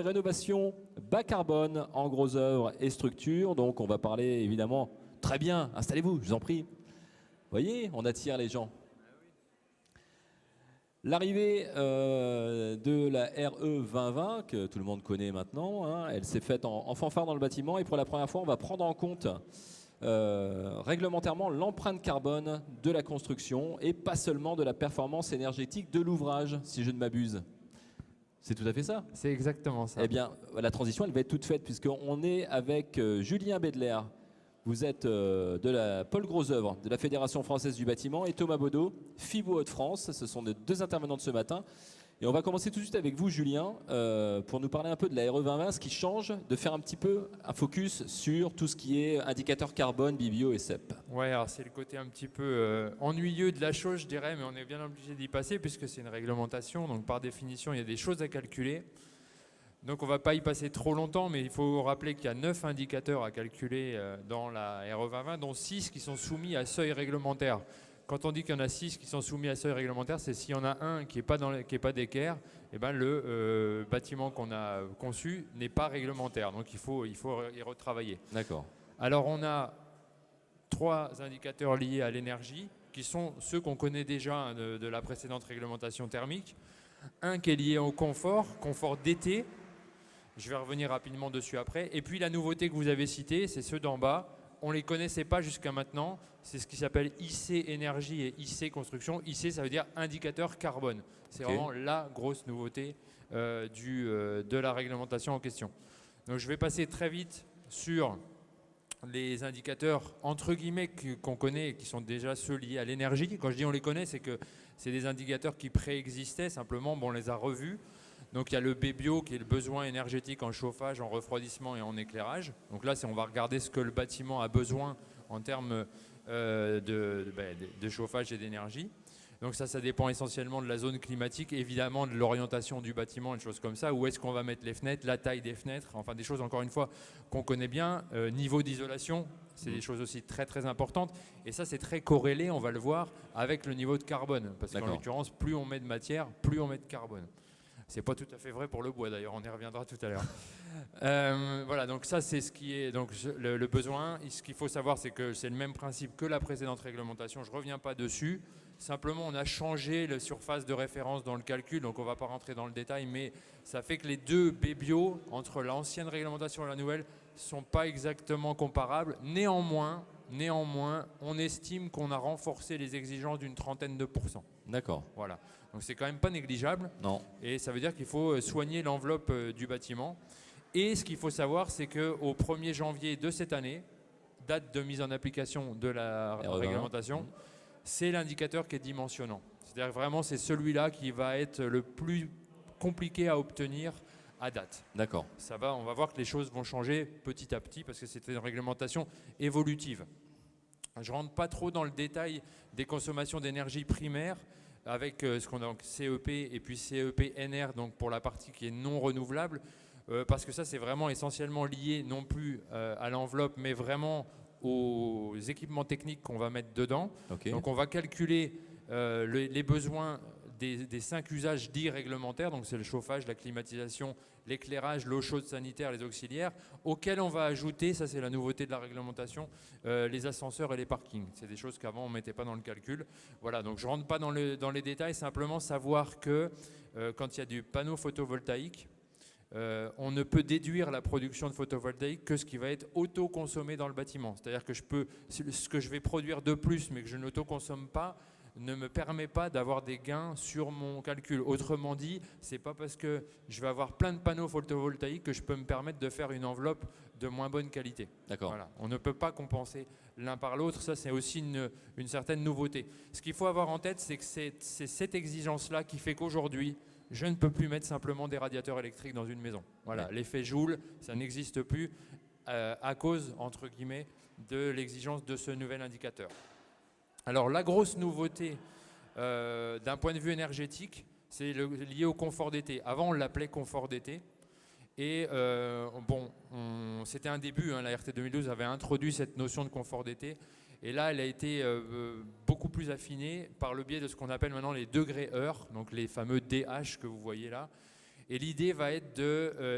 Rénovation bas carbone en gros œuvres et structures. Donc on va parler évidemment, très bien, installez-vous, je vous en prie. Vous voyez, on attire les gens. L'arrivée de la RE 2020, que tout le monde connaît maintenant, hein, elle s'est faite en fanfare dans le bâtiment et pour la première fois on va prendre en compte réglementairement l'empreinte carbone de la construction et pas seulement de la performance énergétique de l'ouvrage, si je ne m'abuse. C'est tout à fait ça. C'est exactement ça. Eh bien, la transition, elle va être toute faite, puisqu'on est avec Julien Bedler. Vous êtes de la Paul Grosœuvre, de la Fédération française du bâtiment, et Thomas Baudot, FIBO Hauts-de-France. Ce sont les deux intervenants de ce matin. Et on va commencer tout de suite avec vous, Julien, pour nous parler un peu de la RE 2020, ce qui change, de faire un petit peu un focus sur tout ce qui est indicateur carbone, Bibio et CEP. Ouais, alors c'est le côté un petit peu ennuyeux de la chose, je dirais, mais on est bien obligé d'y passer puisque c'est une réglementation. Donc par définition, il y a des choses à calculer. Donc on ne va pas y passer trop longtemps, mais il faut rappeler qu'il y a 9 indicateurs à calculer dans la RE 2020, dont 6 qui sont soumis à seuil réglementaire. Quand on dit qu'il y en a 6 qui sont soumis à seuil réglementaire, c'est s'il y en a un qui n'est pas d'équerre, eh ben le bâtiment qu'on a conçu n'est pas réglementaire. Donc il faut y retravailler. D'accord. Alors on a 3 indicateurs liés à l'énergie, qui sont ceux qu'on connaît déjà de la précédente réglementation thermique. Un qui est lié au confort d'été. Je vais revenir rapidement dessus après. Et puis la nouveauté que vous avez citée, c'est ceux d'en bas. On ne les connaissait pas jusqu'à maintenant. C'est ce qui s'appelle IC énergie et IC construction. IC, ça veut dire indicateur carbone. C'est vraiment la grosse nouveauté de la réglementation en question. Donc je vais passer très vite sur les indicateurs entre guillemets qu'on connaît et qui sont déjà ceux liés à l'énergie. Quand je dis on les connaît, c'est que c'est des indicateurs qui préexistaient, simplement on les a revus. Donc il y a le BBio qui est le besoin énergétique en chauffage, en refroidissement et en éclairage. Donc là, on va regarder ce que le bâtiment a besoin en termes de chauffage et d'énergie. Donc ça dépend essentiellement de la zone climatique, évidemment de l'orientation du bâtiment et des choses comme ça. Où est-ce qu'on va mettre les fenêtres, la taille des fenêtres, enfin des choses encore une fois qu'on connaît bien. Niveau d'isolation, c'est des choses aussi très très importantes. Et ça c'est très corrélé, on va le voir, avec le niveau de carbone. Parce qu'en l'occurrence, plus on met de matière, plus on met de carbone. C'est pas tout à fait vrai pour le bois d'ailleurs, on y reviendra tout à l'heure. Voilà, donc ça c'est ce qui est donc le besoin. Ce qu'il faut savoir, c'est que c'est le même principe que la précédente réglementation, je ne reviens pas dessus. Simplement, on a changé la surface de référence dans le calcul, donc on ne va pas rentrer dans le détail, mais ça fait que les deux BBio, entre l'ancienne réglementation et la nouvelle, ne sont pas exactement comparables. Néanmoins, on estime qu'on a renforcé les exigences d'une 30aine de %. D'accord. Voilà. Donc c'est quand même pas négligeable. Non. Et ça veut dire qu'il faut soigner l'enveloppe du bâtiment. Et ce qu'il faut savoir, c'est qu'au 1er janvier de cette année, date de mise en application de la réglementation, c'est l'indicateur qui est dimensionnant. C'est-à-dire vraiment c'est celui-là qui va être le plus compliqué à obtenir à date. D'accord. On va voir que les choses vont changer petit à petit parce que c'était une réglementation évolutive. Je ne rentre pas trop dans le détail des consommations d'énergie primaire avec ce qu'on a donc CEP et puis CEP-NR donc pour la partie qui est non renouvelable parce que ça c'est vraiment essentiellement lié non plus à l'enveloppe mais vraiment aux équipements techniques qu'on va mettre dedans. Donc on va calculer les besoins des 5 usages dits réglementaires, donc c'est le chauffage, la climatisation, l'éclairage, l'eau chaude sanitaire, les auxiliaires, auxquels on va ajouter, ça c'est la nouveauté de la réglementation, les ascenseurs et les parkings. C'est des choses qu'avant on ne mettait pas dans le calcul. Voilà, donc je ne rentre pas dans les détails, simplement savoir que quand il y a du panneau photovoltaïque, on ne peut déduire la production de photovoltaïque que ce qui va être auto-consommé dans le bâtiment. C'est-à-dire que ce que je vais produire de plus mais que je n'auto-consomme pas ne me permet pas d'avoir des gains sur mon calcul. Autrement dit, ce n'est pas parce que je vais avoir plein de panneaux photovoltaïques que je peux me permettre de faire une enveloppe de moins bonne qualité. D'accord. Voilà. On ne peut pas compenser l'un par l'autre. Ça, c'est aussi une certaine nouveauté. Ce qu'il faut avoir en tête, c'est que c'est cette exigence-là qui fait qu'aujourd'hui, je ne peux plus mettre simplement des radiateurs électriques dans une maison. Voilà, l'effet Joule, ça n'existe plus à cause, entre guillemets, de l'exigence de ce nouvel indicateur. Alors la grosse nouveauté d'un point de vue énergétique, c'est lié au confort d'été. Avant, on l'appelait confort d'été. Et c'était un début, hein, la RT 2012 avait introduit cette notion de confort d'été. Et là, elle a été beaucoup plus affinée par le biais de ce qu'on appelle maintenant les degrés heures, donc les fameux DH que vous voyez là. Et l'idée va être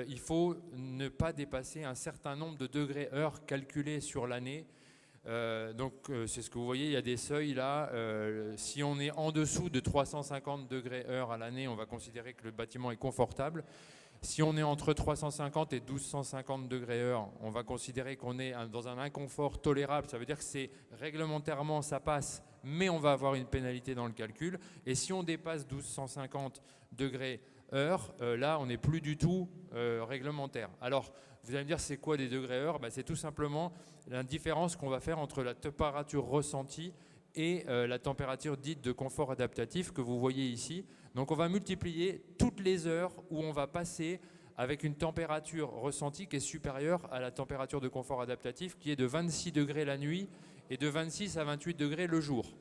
il faut ne pas dépasser un certain nombre de degrés-heure calculés sur l'année. C'est ce que vous voyez, il y a des seuils là. Si on est en dessous de 350 degrés-heure à l'année, on va considérer que le bâtiment est confortable. Si on est entre 350 et 1250 degrés-heure, on va considérer qu'on est dans un inconfort tolérable. Ça veut dire que c'est réglementairement, ça passe, mais on va avoir une pénalité dans le calcul. Et si on dépasse 1250 degrés-heure, là, on n'est plus du tout réglementaire. Alors, vous allez me dire, c'est quoi des degrés-heure? C'est tout simplement la différence qu'on va faire entre la température ressentie et la température dite de confort adaptatif que vous voyez ici. Donc on va multiplier toutes les heures où on va passer avec une température ressentie qui est supérieure à la température de confort adaptatif qui est de 26 degrés la nuit et de 26 à 28 degrés le jour.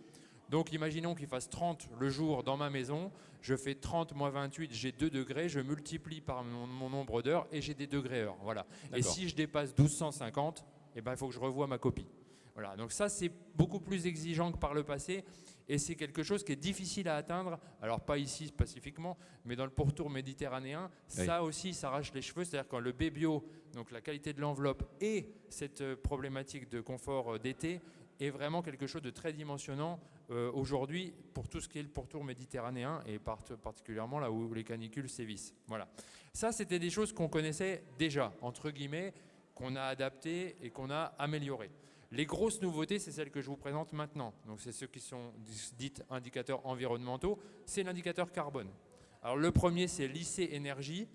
Donc imaginons qu'il fasse 30 le jour dans ma maison, je fais 30 moins 28, j'ai 2 degrés, je multiplie par mon nombre d'heures et j'ai des degrés-heure. Voilà. Et si je dépasse 1250, il faut que je revoie ma copie. Voilà, donc ça c'est beaucoup plus exigeant que par le passé et c'est quelque chose qui est difficile à atteindre, alors pas ici spécifiquement, mais dans le pourtour méditerranéen, ça aussi s'arrache les cheveux, c'est-à-dire quand le B-bio, donc la qualité de l'enveloppe et cette problématique de confort d'été est vraiment quelque chose de très dimensionnant aujourd'hui pour tout ce qui est le pourtour méditerranéen et particulièrement là où les canicules sévissent. Voilà. Ça c'était des choses qu'on connaissait déjà, entre guillemets, qu'on a adaptées et qu'on a améliorées. Les grosses nouveautés, c'est celles que je vous présente maintenant. Donc, c'est ceux qui sont dits indicateurs environnementaux. C'est l'indicateur carbone. Alors, le premier, c'est l'IC énergie.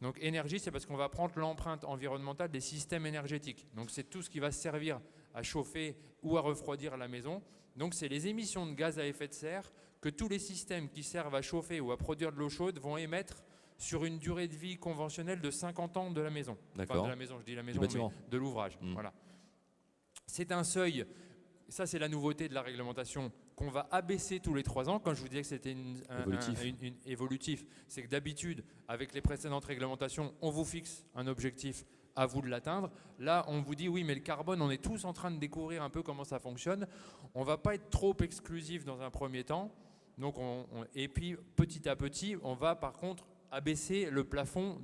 Donc, énergie, c'est parce qu'on va prendre l'empreinte environnementale des systèmes énergétiques. Donc, c'est tout ce qui va servir à chauffer ou à refroidir la maison. Donc, c'est les émissions de gaz à effet de serre que tous les systèmes qui servent à chauffer ou à produire de l'eau chaude vont émettre sur une durée de vie conventionnelle de 50 ans de la maison. D'accord. Enfin, de la maison, je dis la maison, mais de l'ouvrage. Voilà. C'est un seuil, ça c'est la nouveauté de la réglementation, qu'on va abaisser tous les 3 ans. Quand je vous disais que c'était évolutif, c'est que d'habitude, avec les précédentes réglementations, on vous fixe un objectif, à vous de l'atteindre. Là, on vous dit, oui, mais le carbone, on est tous en train de découvrir un peu comment ça fonctionne. On ne va pas être trop exclusif dans un premier temps. Donc et puis, petit à petit, on va par contre abaisser le plafond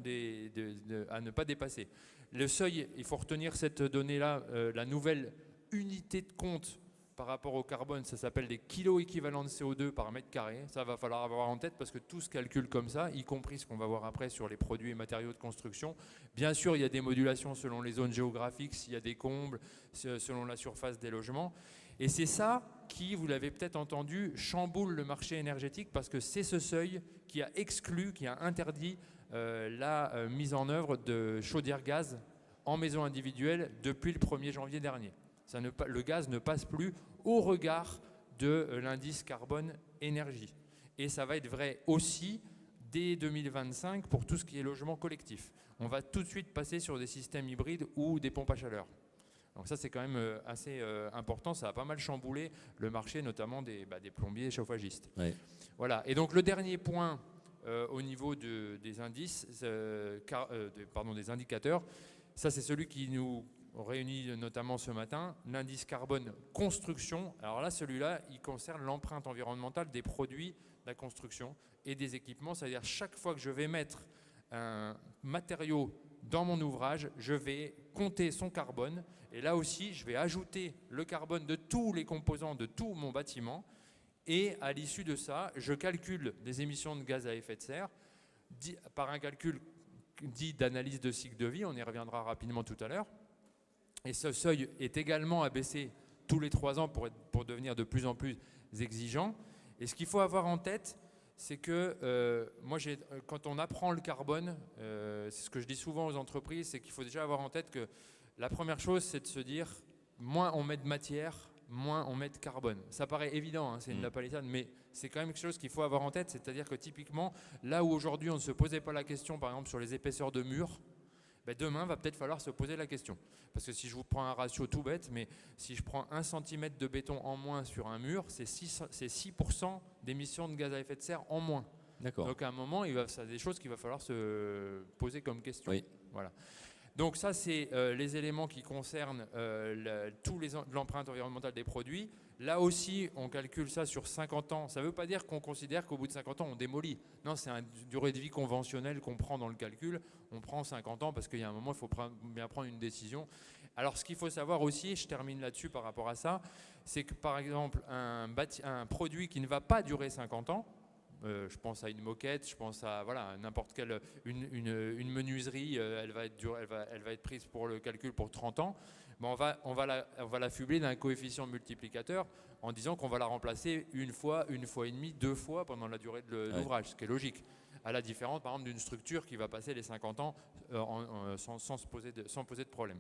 à ne pas dépasser. Le seuil, il faut retenir cette donnée-là, la nouvelle unité de compte par rapport au carbone, ça s'appelle des kilos équivalents de CO2 par mètre carré. Ça va falloir avoir en tête parce que tout se calcule comme ça, y compris ce qu'on va voir après sur les produits et matériaux de construction. Bien sûr, il y a des modulations selon les zones géographiques, s'il y a des combles, selon la surface des logements. Et c'est ça qui, vous l'avez peut-être entendu, chamboule le marché énergétique parce que c'est ce seuil qui a exclu, qui a interdit la mise en œuvre de chaudières gaz en maison individuelle depuis le 1er janvier dernier. Le gaz ne passe plus au regard de l'indice carbone énergie. Et ça va être vrai aussi dès 2025 pour tout ce qui est logement collectif. On va tout de suite passer sur des systèmes hybrides ou des pompes à chaleur. Donc ça, c'est quand même assez important. Ça a pas mal chamboulé le marché, notamment des plombiers et chauffagistes. Ouais. Voilà. Et donc le dernier point au niveau des indices, des indicateurs, ça c'est celui qui nous réunit notamment ce matin, l'indice carbone construction. Alors là, celui-là, il concerne l'empreinte environnementale des produits de la construction et des équipements. C'est-à-dire chaque fois que je vais mettre un matériau dans mon ouvrage, je vais compter son carbone. Et là aussi, je vais ajouter le carbone de tous les composants de tout mon bâtiment. Et à l'issue de ça, je calcule des émissions de gaz à effet de serre par un calcul dit d'analyse de cycle de vie. On y reviendra rapidement tout à l'heure. Et ce seuil est également abaissé tous les 3 ans pour devenir de plus en plus exigeant. Et ce qu'il faut avoir en tête, c'est que quand on apprend le carbone, c'est ce que je dis souvent aux entreprises, c'est qu'il faut déjà avoir en tête que la première chose, c'est de se dire, moins on met de matière, moins on met de carbone. Ça paraît évident, hein, c'est une lapalissade, mais c'est quand même quelque chose qu'il faut avoir en tête. C'est-à-dire que typiquement, là où aujourd'hui on ne se posait pas la question, par exemple sur les épaisseurs de murs, demain, va peut-être falloir se poser la question. Parce que si je vous prends un ratio tout bête, mais si je prends 1 cm de béton en moins sur un mur, c'est 6% d'émissions de gaz à effet de serre en moins. D'accord. Donc à un moment, c'est des choses qu'il va falloir se poser comme question. Oui. Voilà. Donc ça, c'est les éléments qui concernent l'empreinte environnementale des produits. Là aussi, on calcule ça sur 50 ans. Ça ne veut pas dire qu'on considère qu'au bout de 50 ans, on démolit. Non, c'est une durée de vie conventionnelle qu'on prend dans le calcul. On prend 50 ans parce qu'il y a un moment, il faut bien prendre une décision. Alors, ce qu'il faut savoir aussi, et je termine là-dessus par rapport à ça, c'est que par exemple, un produit qui ne va pas durer 50 ans, je pense à une moquette, je pense à n'importe quelle une menuiserie, elle va être prise pour le calcul pour 30 ans. Ben on va l'affubler d'un coefficient multiplicateur en disant qu'on va la remplacer une fois et demie, 2 fois pendant la durée de l'ouvrage, ce qui est logique. À la différence, par exemple, d'une structure qui va passer les 50 ans sans poser de problème.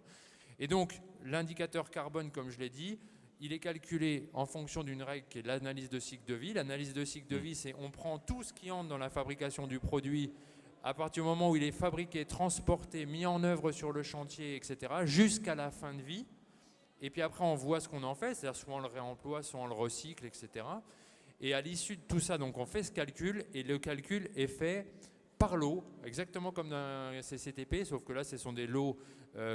Et donc, l'indicateur carbone, comme je l'ai dit, il est calculé en fonction d'une règle qui est l'analyse de cycle de vie. L'analyse de cycle de vie, c'est on prend tout ce qui entre dans la fabrication du produit à partir du moment où il est fabriqué, transporté, mis en œuvre sur le chantier, etc., jusqu'à la fin de vie. Et puis après, on voit ce qu'on en fait, c'est-à-dire soit on le réemploie, soit on le recycle, etc. Et à l'issue de tout ça, donc on fait ce calcul, et le calcul est fait par lot, exactement comme dans un CCTP, sauf que là, ce sont des lots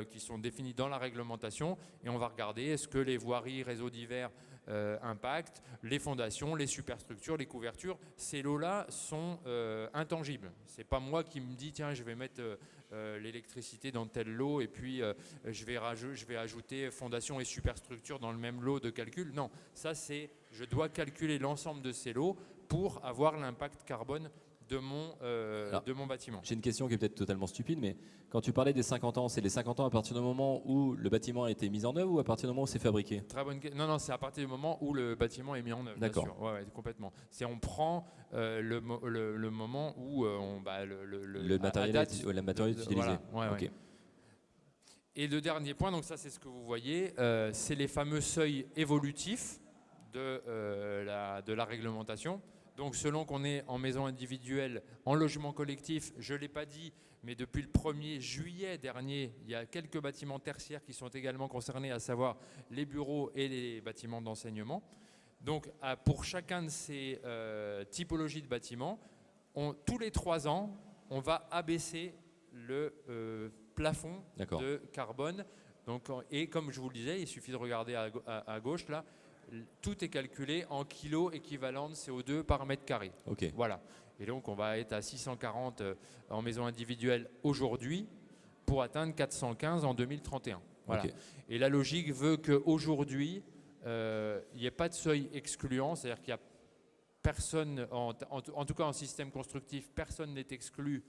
qui sont définis dans la réglementation, et on va regarder est-ce que les voiries, réseaux divers impactent, les fondations, les superstructures, les couvertures. Ces lots-là sont intangibles. C'est pas moi qui me dis tiens, je vais mettre l'électricité dans tel lot et puis je vais ajouter fondation et superstructure dans le même lot de calcul. Non, ça c'est je dois calculer l'ensemble de ces lots pour avoir l'impact carbone de mon bâtiment. J'ai une question qui est peut-être totalement stupide, mais quand tu parlais des 50 ans, c'est les 50 ans à partir du moment où le bâtiment a été mis en œuvre ou à partir du moment où c'est fabriqué? Très bonne question. Non, c'est à partir du moment où le bâtiment est mis en œuvre. D'accord. Ouais, complètement. On prend le moment où le matériel est utilisé. Voilà, okay. Ouais. Et le dernier point, donc ça c'est ce que vous voyez, c'est les fameux seuils évolutifs de la réglementation. Donc selon qu'on est en maison individuelle, en logement collectif, je ne l'ai pas dit, mais depuis le 1er juillet dernier, il y a quelques bâtiments tertiaires qui sont également concernés, à savoir les bureaux et les bâtiments d'enseignement. Donc pour chacun de ces typologies de bâtiments, tous les 3 ans, on va abaisser le plafond de carbone. Donc, et comme je vous le disais, il suffit de regarder à gauche là, tout est calculé en kilos équivalent de CO2 par mètre carré. Okay. Voilà. Et donc, on va être à 640 en maison individuelle aujourd'hui pour atteindre 415 en 2031. Voilà. Okay. Et la logique veut qu'aujourd'hui, il n'y ait pas de seuil excluant, c'est-à-dire qu'il n'y a personne, en tout cas en système constructif, personne n'est exclu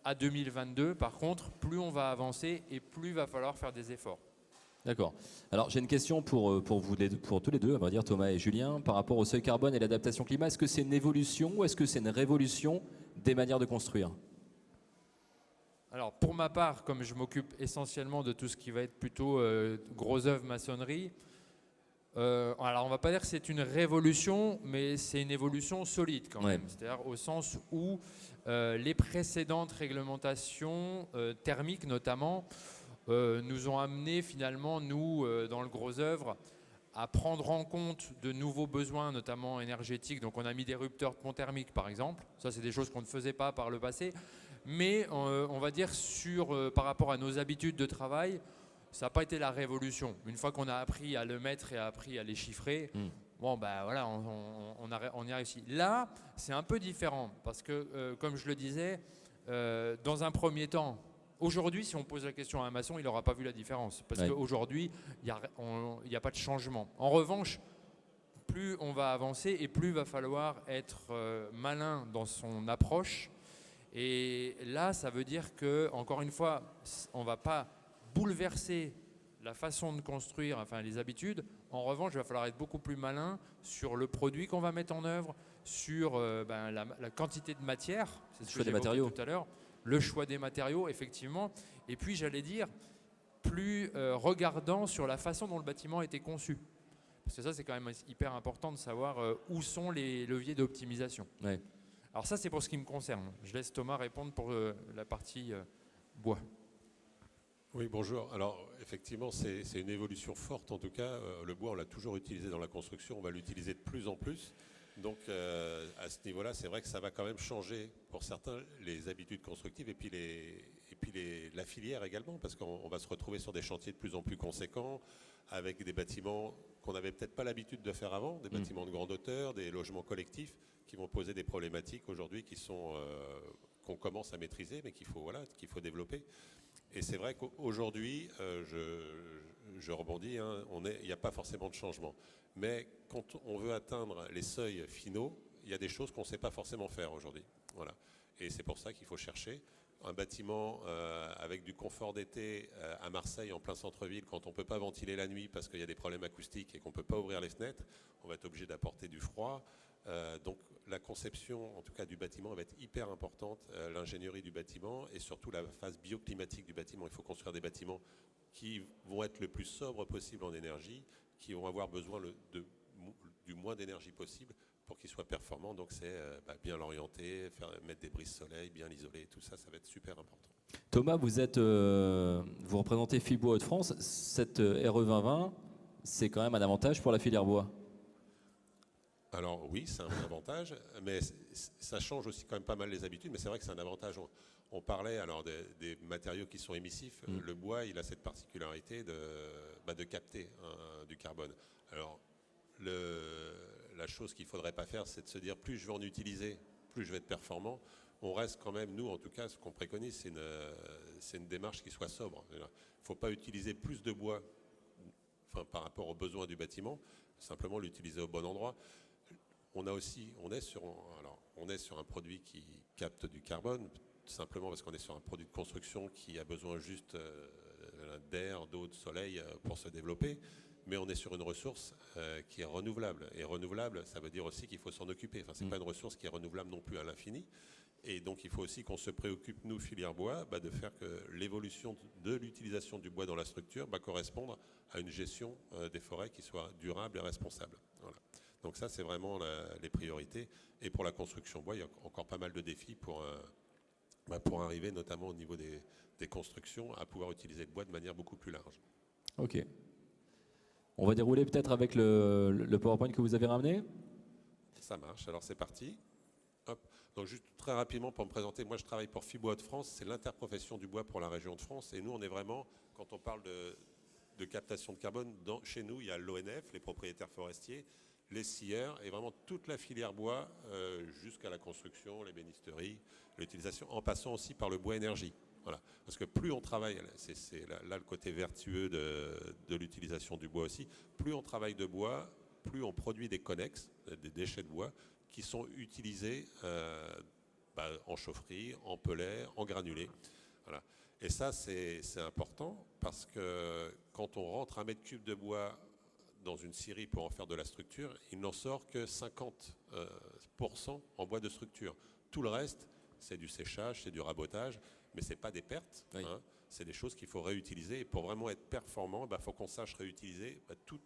à 2022. Par contre, plus on va avancer et plus il va falloir faire des efforts. D'accord. Alors j'ai une question pour tous les deux, on va dire Thomas et Julien, par rapport au seuil carbone et l'adaptation climat. Est-ce que c'est une évolution ou est-ce que c'est une révolution des manières de construire? Alors pour ma part, comme je m'occupe essentiellement de tout ce qui va être plutôt gros œuvre maçonnerie, alors on ne va pas dire que c'est une révolution, mais c'est une évolution solide quand même. C'est-à-dire au sens où les précédentes réglementations thermiques notamment, nous ont amené finalement, nous, dans le gros œuvre, à prendre en compte de nouveaux besoins, notamment énergétiques. Donc on a mis des rupteurs de pont thermique, par exemple. Ça, c'est des choses qu'on ne faisait pas par le passé. Mais on va dire par rapport à nos habitudes de travail, ça n'a pas été la révolution. Une fois qu'on a appris à le mettre et appris à les chiffrer, bon, ben voilà, on y a réussi. Là, c'est un peu différent parce que, comme je le disais, dans un premier temps, aujourd'hui, si on pose la question à un maçon, il n'aura pas vu la différence. Parce qu'aujourd'hui, il n'y a pas de changement. En revanche, plus on va avancer et plus il va falloir être malin dans son approche. Et là, ça veut dire que, encore une fois, on ne va pas bouleverser la façon de construire, enfin les habitudes. En revanche, il va falloir être beaucoup plus malin sur le produit qu'on va mettre en œuvre, sur la quantité de matière. C'est ce que j'ai évoqué tout à l'heure. Le choix des matériaux, effectivement. Et puis, j'allais dire, plus regardant sur la façon dont le bâtiment a été conçu. Parce que ça, c'est quand même hyper important de savoir où sont les leviers d'optimisation. Ouais. Alors ça, c'est pour ce qui me concerne. Je laisse Thomas répondre pour la partie bois. Oui, bonjour. Alors, effectivement, c'est une évolution forte. En tout cas, le bois, on l'a toujours utilisé dans la construction. On va l'utiliser de plus en plus. Donc, à ce niveau-là, c'est vrai que ça va quand même changer, pour certains, les habitudes constructives et puis la filière également, parce qu'on va se retrouver sur des chantiers de plus en plus conséquents, avec des bâtiments qu'on n'avait peut-être pas l'habitude de faire avant, des bâtiments de grande hauteur, des logements collectifs, qui vont poser des problématiques aujourd'hui qu'on commence à maîtriser, mais qu'il faut développer. Et c'est vrai qu'aujourd'hui, je rebondis, hein, il n'y a pas forcément de changement. Mais quand on veut atteindre les seuils finaux, il y a des choses qu'on ne sait pas forcément faire aujourd'hui. Voilà. Et c'est pour ça qu'il faut chercher un bâtiment avec du confort d'été à Marseille, en plein centre-ville, quand on ne peut pas ventiler la nuit parce qu'il y a des problèmes acoustiques et qu'on ne peut pas ouvrir les fenêtres, on va être obligé d'apporter du froid. Donc la conception, en tout cas du bâtiment, va être hyper importante, l'ingénierie du bâtiment et surtout la phase bioclimatique du bâtiment. Il faut construire des bâtiments qui vont être le plus sobres possible en énergie, qui vont avoir besoin du moins d'énergie possible pour qu'ils soient performants. Donc c'est bien l'orienter, mettre des brises soleil, bien l'isoler, tout ça, ça va être super important. Thomas, vous représentez Fibois Hauts-de-France. Cette RE 2020, c'est quand même un avantage pour la filière bois. Alors oui, c'est un avantage, mais ça change aussi quand même pas mal les habitudes, mais c'est vrai que c'est un avantage. On parlait alors des matériaux qui sont émissifs. Le bois, il a cette particularité de capter du carbone. Alors la chose qu'il ne faudrait pas faire, c'est de se dire plus je vais en utiliser, plus je vais être performant. On reste quand même, nous en tout cas, ce qu'on préconise, c'est une démarche qui soit sobre. Il ne faut pas utiliser plus de bois par rapport aux besoins du bâtiment, simplement l'utiliser au bon endroit. On est sur un produit qui capte du carbone, simplement parce qu'on est sur un produit de construction qui a besoin juste d'air, d'eau, de soleil pour se développer. Mais on est sur une ressource qui est renouvelable. Et renouvelable, ça veut dire aussi qu'il faut s'en occuper. Enfin, ce n'est pas une ressource qui est renouvelable non plus à l'infini. Et donc, il faut aussi qu'on se préoccupe, nous, filière bois, de faire que l'évolution de l'utilisation du bois dans la structure corresponde à une gestion des forêts qui soit durable et responsable. Voilà. Donc ça, c'est vraiment les priorités. Et pour la construction bois, il y a encore pas mal de défis pour arriver, notamment au niveau des constructions, à pouvoir utiliser le bois de manière beaucoup plus large. Ok. On va dérouler peut-être avec le PowerPoint que vous avez ramené. Ça marche, alors c'est parti. Hop. Donc juste très rapidement pour me présenter, moi je travaille pour Fibois Hauts-de-France, c'est l'interprofession du bois pour la région de France. Et nous, on est vraiment, quand on parle de captation de carbone, chez nous, il y a l'ONF, les propriétaires forestiers, les scieurs et vraiment toute la filière bois jusqu'à la construction, l'ébénisterie, l'utilisation, en passant aussi par le bois énergie. Voilà. Parce que plus on travaille, c'est là le côté vertueux de l'utilisation du bois aussi, plus on travaille de bois, plus on produit des connexes, des déchets de bois, qui sont utilisés en chaufferie, en pellet, en granulé. Voilà. Et ça, c'est important parce que quand on rentre 1 mètre cube de bois dans une scierie pour en faire de la structure, il n'en sort que 50% en bois de structure. Tout le reste, c'est du séchage, c'est du rabotage, mais ce n'est pas des pertes. Oui. C'est des choses qu'il faut réutiliser. Et pour vraiment être performant, il faut qu'on sache réutiliser tous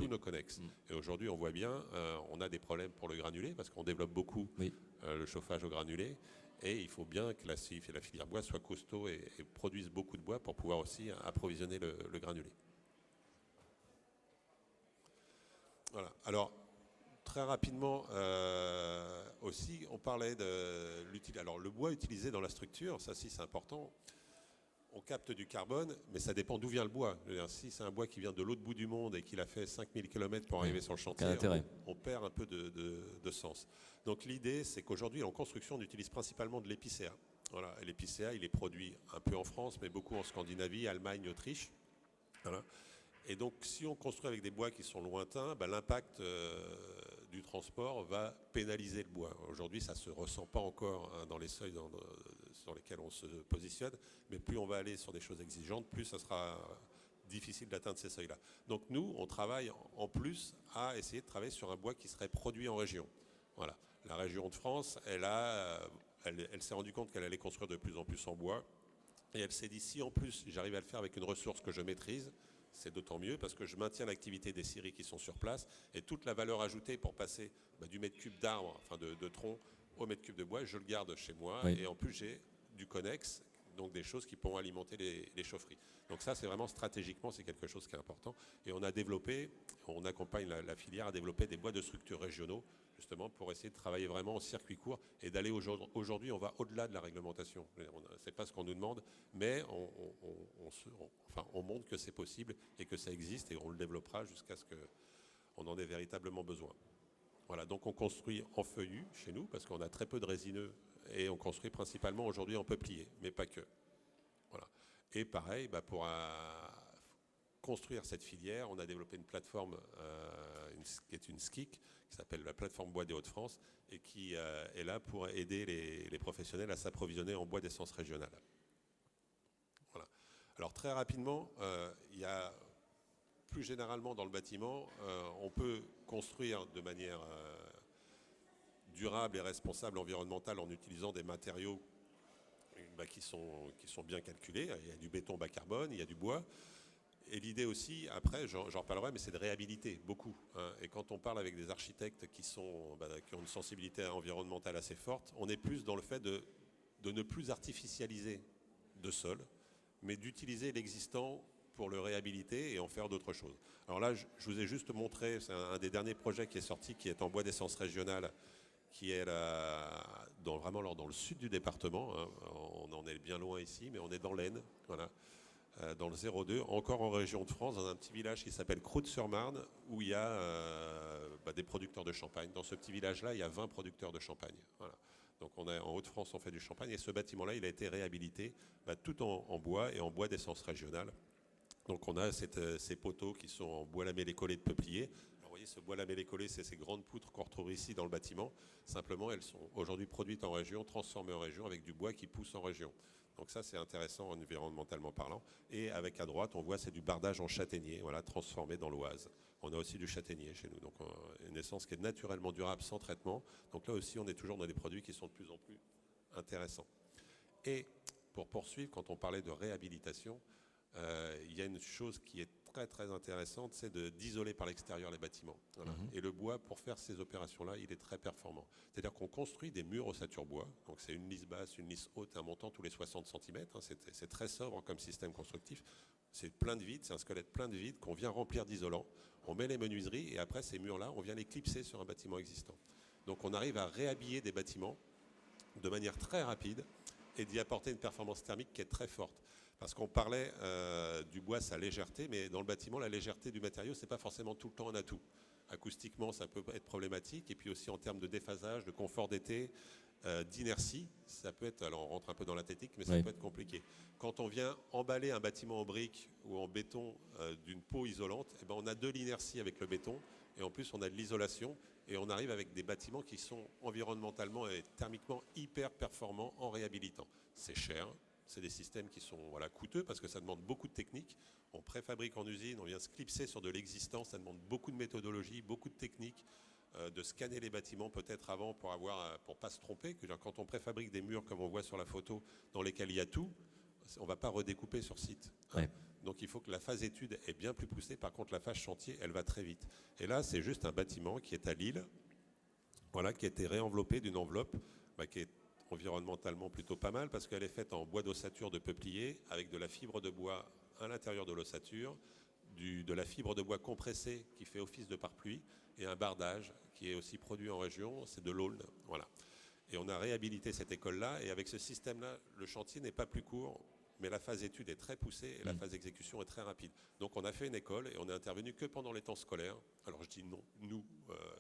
nos connexes. Et aujourd'hui, on voit bien, on a des problèmes pour le granulé, parce qu'on développe beaucoup le chauffage au granulé. Et il faut bien que la filière bois soit costaud et produise beaucoup de bois pour pouvoir aussi approvisionner le granulé. Voilà. Alors, très rapidement aussi, on parlait alors le bois utilisé dans la structure, ça si c'est important. On capte du carbone, mais ça dépend d'où vient le bois. Je veux dire, si c'est un bois qui vient de l'autre bout du monde et qu'il a fait 5000 km pour arriver sur le chantier, on perd un peu de sens. Donc l'idée, c'est qu'aujourd'hui, en construction, on utilise principalement de l'épicéa. Voilà. Et l'épicéa, il est produit un peu en France, mais beaucoup en Scandinavie, Allemagne, Autriche. Voilà. Et donc, si on construit avec des bois qui sont lointains, l'impact du transport va pénaliser le bois. Aujourd'hui, ça ne se ressent pas encore dans les seuils sur lesquels on se positionne, mais plus on va aller sur des choses exigeantes, plus ça sera difficile d'atteindre ces seuils-là. Donc nous, on travaille en plus à essayer de travailler sur un bois qui serait produit en région. Voilà. La région de France, elle s'est rendue compte qu'elle allait construire de plus en plus en bois, et elle s'est dit, si en plus j'arrive à le faire avec une ressource que je maîtrise, c'est d'autant mieux parce que je maintiens l'activité des scieries qui sont sur place et toute la valeur ajoutée pour passer du mètre cube d'arbre, enfin de tronc, au mètre cube de bois, je le garde chez moi. Oui. Et en plus, j'ai du connexe, donc des choses qui pourront alimenter les chaufferies. Donc ça, c'est vraiment stratégiquement, c'est quelque chose qui est important. Et on accompagne la filière à développer des bois de structure régionaux, justement pour essayer de travailler vraiment en circuit court et d'aller aujourd'hui, on va au-delà de la réglementation. C'est pas ce qu'on nous demande, mais on montre que c'est possible et que ça existe, et on le développera jusqu'à ce qu'on en ait véritablement besoin. Voilà, donc on construit en feuillu chez nous, parce qu'on a très peu de résineux, et on construit principalement aujourd'hui en peuplier, mais pas que. Voilà. Et pareil, pour construire cette filière, on a développé une plateforme qui est une SKIC, qui s'appelle la plateforme Bois des Hauts-de-France, et qui est là pour aider les professionnels à s'approvisionner en bois d'essence régionale. Voilà. Alors très rapidement, il y a plus généralement dans le bâtiment, on peut construire de manière durable et responsable environnementale en utilisant des matériaux qui sont bien calculés. Il y a du béton bas carbone, il y a du bois. Et l'idée aussi, après, j'en reparlerai, mais c'est de réhabiliter beaucoup. Hein. Et quand on parle avec des architectes qui ont une sensibilité environnementale assez forte, on est plus dans le fait de ne plus artificialiser de sol, mais d'utiliser l'existant pour le réhabiliter et en faire d'autres choses. Alors là, je vous ai juste montré, c'est un des derniers projets qui est sorti, qui est en bois d'essence régionale, qui est vraiment dans le sud du département. Hein. On en est bien loin ici, mais on est dans l'Aisne, voilà, dans le 02, encore en région de France, dans un petit village qui s'appelle Croûte-sur-Marne, où il y a des producteurs de champagne. Dans ce petit village-là, il y a 20 producteurs de champagne. Voilà. Donc en Haute-France, on fait du champagne, et ce bâtiment-là, il a été réhabilité tout en bois et en bois d'essence régionale. Donc on a ces poteaux qui sont en bois lamellé collé de peuplier. Alors vous voyez, ce bois lamellé collé, c'est ces grandes poutres qu'on retrouve ici dans le bâtiment. Simplement, elles sont aujourd'hui produites en région, transformées en région, avec du bois qui pousse en région. Donc ça, c'est intéressant environnementalement parlant. Et avec à droite, on voit, c'est du bardage en châtaignier, voilà, transformé dans l'Oise. On a aussi du châtaignier chez nous. Donc une essence qui est naturellement durable, sans traitement. Donc là aussi, on est toujours dans des produits qui sont de plus en plus intéressants. Et pour poursuivre, quand on parlait de réhabilitation, il y a une chose qui est très très intéressante, c'est d'isoler par l'extérieur les bâtiments. Voilà. Et le bois, pour faire ces opérations-là, il est très performant. C'est-à-dire qu'on construit des murs ossature bois, donc c'est une lisse basse, une lisse haute, un montant tous les 60 cm, hein, c'est très sobre comme système constructif. C'est plein de vide, c'est un squelette plein de vide qu'on vient remplir d'isolant. On met les menuiseries et après ces murs-là, on vient les clipser sur un bâtiment existant. Donc on arrive à réhabiller des bâtiments de manière très rapide et d'y apporter une performance thermique qui est très forte. Parce qu'on parlait du bois, sa légèreté, mais dans le bâtiment, la légèreté du matériau, ce n'est pas forcément tout le temps un atout. Acoustiquement, ça peut être problématique, et puis aussi en termes de déphasage, de confort d'été, d'inertie, ça peut être, alors on rentre un peu dans la technique, mais ça peut être compliqué. Quand on vient emballer un bâtiment en briques ou en béton d'une peau isolante, eh ben on a de l'inertie avec le béton, et en plus on a de l'isolation, et on arrive avec des bâtiments qui sont environnementalement et thermiquement hyper performants en réhabilitant. C'est cher. C'est des systèmes qui sont coûteux parce que ça demande beaucoup de technique. On préfabrique en usine, on vient se clipser sur de l'existant, ça demande beaucoup de méthodologie, beaucoup de technique, de scanner les bâtiments peut-être avant pour pas se tromper. Quand on préfabrique des murs comme on voit sur la photo dans lesquels il y a tout, on ne va pas redécouper sur site. Ouais. Donc il faut que la phase étude est bien plus poussée. Par contre, la phase chantier, elle va très vite. Et là, c'est juste un bâtiment qui est à Lille, qui a été réenveloppé d'une enveloppe qui est environnementalement plutôt pas mal parce qu'elle est faite en bois d'ossature de peuplier avec de la fibre de bois à l'intérieur de l'ossature, de la fibre de bois compressée qui fait office de pare-pluie et un bardage qui est aussi produit en région, c'est de l'aulne. Voilà. Et on a réhabilité cette école-là et avec ce système-là, le chantier n'est pas plus court, mais la phase étude est très poussée et la phase exécution est très rapide. Donc on a fait une école et on est intervenu que pendant les temps scolaires. Alors je dis non, nous,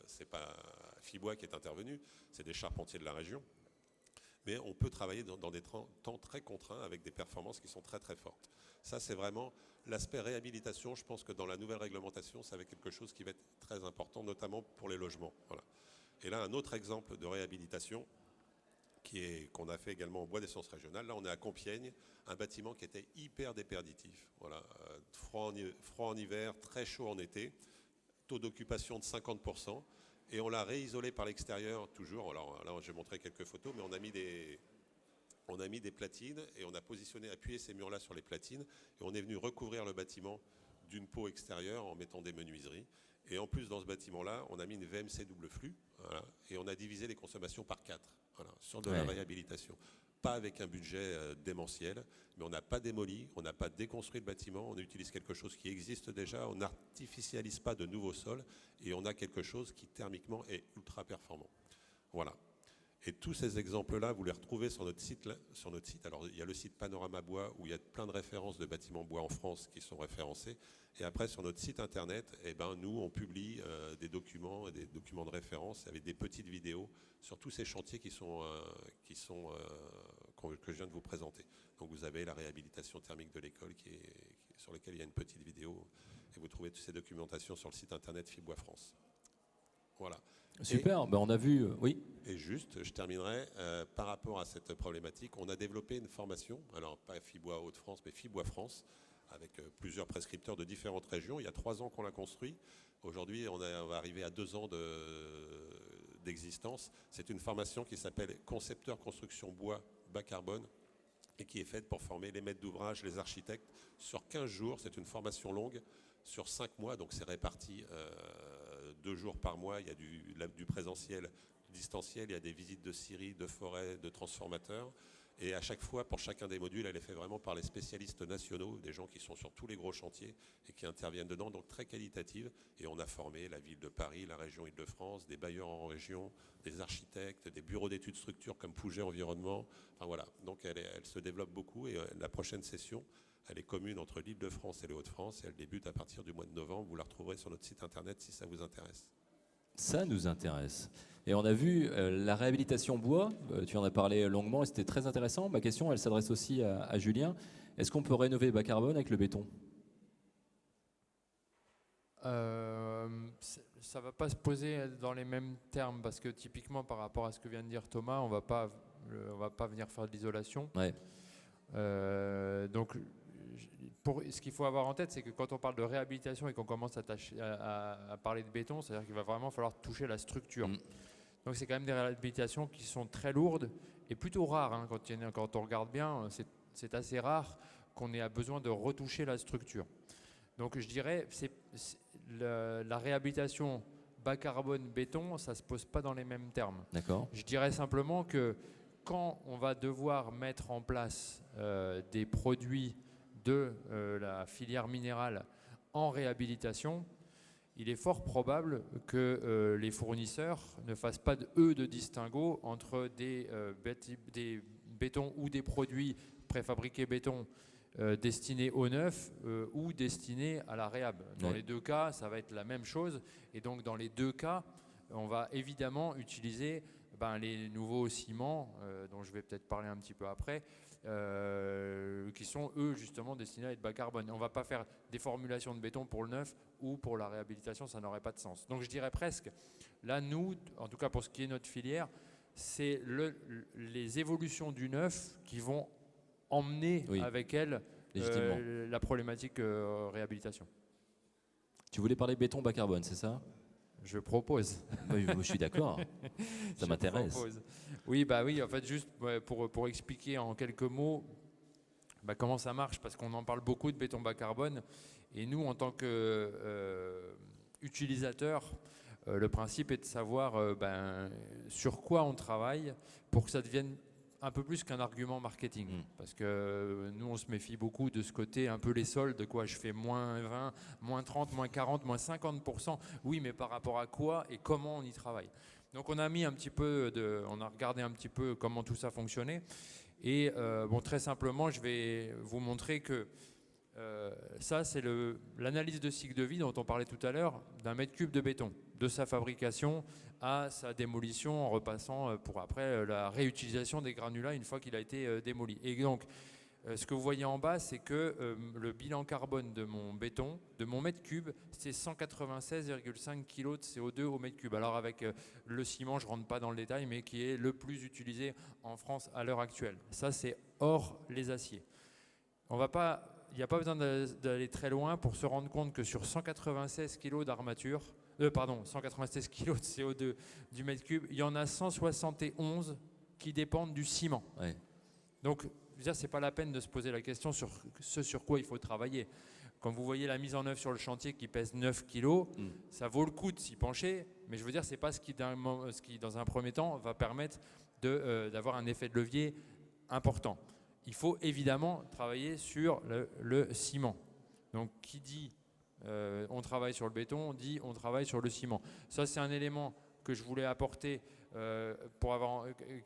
c'est pas Fibois qui est intervenu, c'est des charpentiers de la région. Mais on peut travailler dans des temps très contraints avec des performances qui sont très très fortes. Ça, c'est vraiment l'aspect réhabilitation. Je pense que dans la nouvelle réglementation, ça va être quelque chose qui va être très important, notamment pour les logements. Voilà. Et là, un autre exemple de réhabilitation qu'on a fait également en bois d'essence régionale. Là, on est à Compiègne, un bâtiment qui était hyper déperditif. Voilà. Froid en hiver, très chaud en été, taux d'occupation de 50%. Et on l'a réisolé par l'extérieur, toujours. Alors là, j'ai montré quelques photos, mais on a mis des platines et on a appuyé ces murs-là sur les platines. Et on est venu recouvrir le bâtiment d'une peau extérieure en mettant des menuiseries. Et en plus, dans ce bâtiment-là, on a mis une VMC double flux. Voilà, et on a divisé les consommations par 4 sur de la réhabilitation. pas avec un budget démentiel, mais on n'a pas démoli, on n'a pas déconstruit le bâtiment, on utilise quelque chose qui existe déjà, on n'artificialise pas de nouveaux sols et on a quelque chose qui thermiquement est ultra performant. Voilà. Et tous ces exemples-là, vous les retrouvez sur notre site. Alors, il y a le site Panorama Bois où il y a plein de références de bâtiments bois en France qui sont référencés. Et après, sur notre site internet, nous, on publie des documents de référence avec des petites vidéos sur tous ces chantiers que je viens de vous présenter. Donc, vous avez la réhabilitation thermique de l'école sur laquelle il y a une petite vidéo. Et vous trouvez toutes ces documentations sur le site internet Fibois France. Voilà. Super, on a vu, oui. Et juste, je terminerai, par rapport à cette problématique, on a développé une formation, alors pas Fibois Hauts-de-France, mais Fibois France, avec plusieurs prescripteurs de différentes régions. Il y a 3 ans qu'on l'a construit. Aujourd'hui, on va arriver à 2 ans d'existence. C'est une formation qui s'appelle Concepteur Construction Bois Bas Carbone et qui est faite pour former les maîtres d'ouvrage, les architectes, sur 15 jours. C'est une formation longue, sur 5 mois, donc c'est réparti 2 jours par mois. Il y a du présentiel, du distanciel, il y a des visites de scieries, de forêts, de transformateurs. Et à chaque fois, pour chacun des modules, elle est faite vraiment par les spécialistes nationaux, des gens qui sont sur tous les gros chantiers et qui interviennent dedans, donc très qualitative. Et on a formé la ville de Paris, la région Île-de-France, des bailleurs en région, des architectes, des bureaux d'études structures comme Pouget Environnement. Enfin voilà, donc elle se développe beaucoup et la prochaine session, elle est commune entre l'Île-de-France et les Hauts-de-France et elle débute à partir du mois de novembre. Vous la retrouverez sur notre site internet si ça vous intéresse. Ça nous intéresse. Et on a vu la réhabilitation bois, tu en as parlé longuement et c'était très intéressant. Ma question, elle s'adresse aussi à Julien. Est-ce qu'on peut rénover bas carbone avec le béton ? Ça ne va pas se poser dans les mêmes termes parce que typiquement par rapport à ce que vient de dire Thomas, on va pas venir faire de l'isolation. Ouais. Donc ce qu'il faut avoir en tête, c'est que quand on parle de réhabilitation et qu'on commence à parler de béton, c'est-à-dire qu'il va vraiment falloir toucher la structure. Donc c'est quand même des réhabilitations qui sont très lourdes et plutôt rares. Hein, quand on regarde bien, c'est assez rare qu'on ait besoin de retoucher la structure. Donc je dirais, la réhabilitation bas carbone béton, ça ne se pose pas dans les mêmes termes. D'accord. Je dirais simplement que quand on va devoir mettre en place des produits de la filière minérale en réhabilitation, il est fort probable que les fournisseurs ne fassent pas de distinguo entre des bétons ou des produits préfabriqués béton destinés au neuf ou destinés à la réhab. Dans les 2 cas, ça va être la même chose. Et donc, dans les 2 cas, on va évidemment utiliser les nouveaux ciments, dont je vais peut-être parler un petit peu après, qui sont eux justement destinés à être bas carbone. On ne va pas faire des formulations de béton pour le neuf ou pour la réhabilitation, ça n'aurait pas de sens. Donc je dirais presque, là nous, en tout cas pour ce qui est notre filière, c'est les évolutions du neuf qui vont emmener avec elles la problématique réhabilitation. Tu voulais parler béton bas carbone, c'est ça ? Je propose. Je suis d'accord. Ça m'intéresse. Oui, en fait, juste pour expliquer en quelques mots comment ça marche, parce qu'on en parle beaucoup de béton bas carbone. Et nous, en tant qu'utilisateurs, le principe est de savoir sur quoi on travaille pour que ça devienne un peu plus qu'un argument marketing. Parce que nous, on se méfie beaucoup de ce côté, un peu les soldes, quoi. Je fais moins 20, moins 30, moins 40, moins 50%. Oui, mais par rapport à quoi et comment on y travaille. Donc on a mis on a regardé un petit peu comment tout ça fonctionnait. Et très simplement, je vais vous montrer que ça, c'est l'analyse de cycle de vie dont on parlait tout à l'heure, d'un mètre cube de béton, de sa fabrication à sa démolition en repassant pour après la réutilisation des granulats une fois qu'il a été démoli. Et donc, ce que vous voyez en bas, c'est que le bilan carbone de mon béton, de mon mètre cube, c'est 196,5 kg de CO2 au mètre cube. Alors avec le ciment, je ne rentre pas dans le détail, mais qui est le plus utilisé en France à l'heure actuelle. Ça, c'est hors les aciers. Il n'y a pas besoin d'aller très loin pour se rendre compte que sur 196 kg d'armature, 196 kg de CO2 du mètre cube, il y en a 171 qui dépendent du ciment. Ouais. Donc, je veux dire, c'est pas la peine de se poser la question sur ce sur quoi il faut travailler. Quand vous voyez la mise en œuvre sur le chantier qui pèse 9 kg, ça vaut le coup de s'y pencher, mais je veux dire, c'est pas ce qui, dans un premier temps, va permettre d'avoir un effet de levier important. Il faut évidemment travailler sur le ciment. Donc qui dit on travaille sur le béton, dit on travaille sur le ciment. Ça c'est un élément que je voulais apporter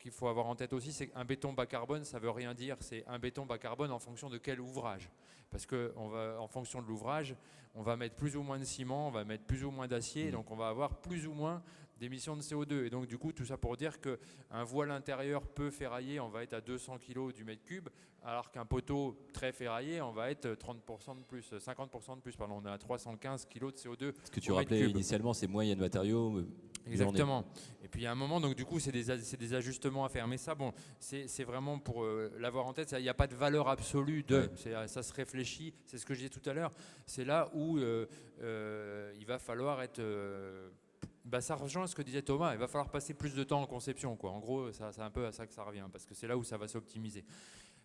qu'il faut avoir en tête aussi, c'est qu'un béton bas carbone, ça ne veut rien dire, c'est un béton bas carbone en fonction de quel ouvrage. Parce qu'en fonction de l'ouvrage, on va mettre plus ou moins de ciment, on va mettre plus ou moins d'acier, donc on va avoir plus ou moins d'émissions de CO2. Et donc du coup, tout ça pour dire qu'un voile intérieur peu ferraillé, on va être à 200 kg du mètre cube, alors qu'un poteau très ferraillé, on va être 30% de plus, 50% de plus, pardon, on est à 315 kg de CO2. Ce que tu rappelais initialement, c'est moyenne matériaux. Exactement. Et puis il y a un moment, donc du coup, c'est des ajustements à faire. Mais ça, bon, c'est vraiment pour l'avoir en tête. Il n'y a pas de valeur absolue de. Ouais. Ça se réfléchit. C'est ce que je disais tout à l'heure. C'est là où il va falloir être. Ça rejoint ce que disait Thomas. Il va falloir passer plus de temps en conception, quoi. En gros, c'est un peu à ça que ça revient, parce que c'est là où ça va s'optimiser.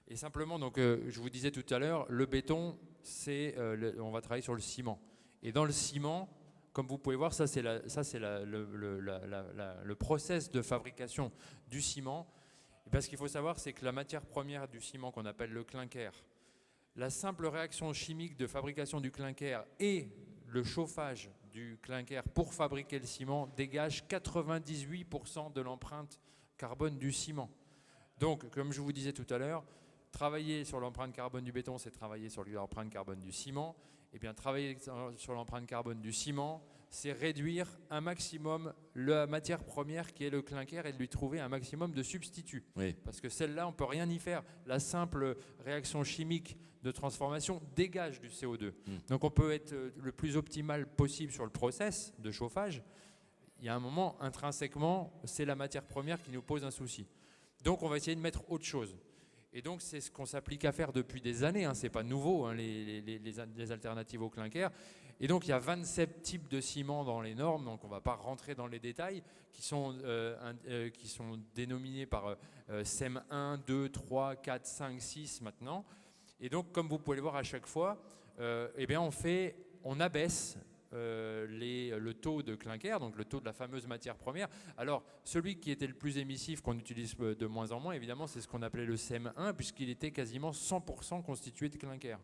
Et simplement, donc, je vous disais tout à l'heure, le béton, on va travailler sur le ciment. Et dans le ciment, comme vous pouvez voir, ça c'est le process de fabrication du ciment. Et parce qu'il faut savoir, c'est que la matière première du ciment qu'on appelle le clinker, la simple réaction chimique de fabrication du clinker et le chauffage du clinker pour fabriquer le ciment dégage 98% de l'empreinte carbone du ciment. Donc, comme je vous disais tout à l'heure, travailler sur l'empreinte carbone du béton, c'est travailler sur l'empreinte carbone du ciment. Eh bien, travailler sur l'empreinte carbone du ciment, c'est réduire un maximum la matière première qui est le clinker et de lui trouver un maximum de substituts. Oui. Parce que celle-là, on ne peut rien y faire. La simple réaction chimique de transformation dégage du CO2. Donc on peut être le plus optimal possible sur le process de chauffage. Il y a un moment, intrinsèquement, c'est la matière première qui nous pose un souci. Donc on va essayer de mettre autre chose. Et donc c'est ce qu'on s'applique à faire depuis des années, hein. C'est pas nouveau, hein, les alternatives au clinker. Et donc il y a 27 types de ciment dans les normes, donc on ne va pas rentrer dans les détails, qui sont dénominés par CEM 1, 2, 3, 4, 5, 6 maintenant. Et donc comme vous pouvez le voir à chaque fois, on abaisse le taux de clinker, donc le taux de la fameuse matière première. Alors, celui qui était le plus émissif, qu'on utilise de moins en moins, évidemment, c'est ce qu'on appelait le CEM1, puisqu'il était quasiment 100% constitué de clinker.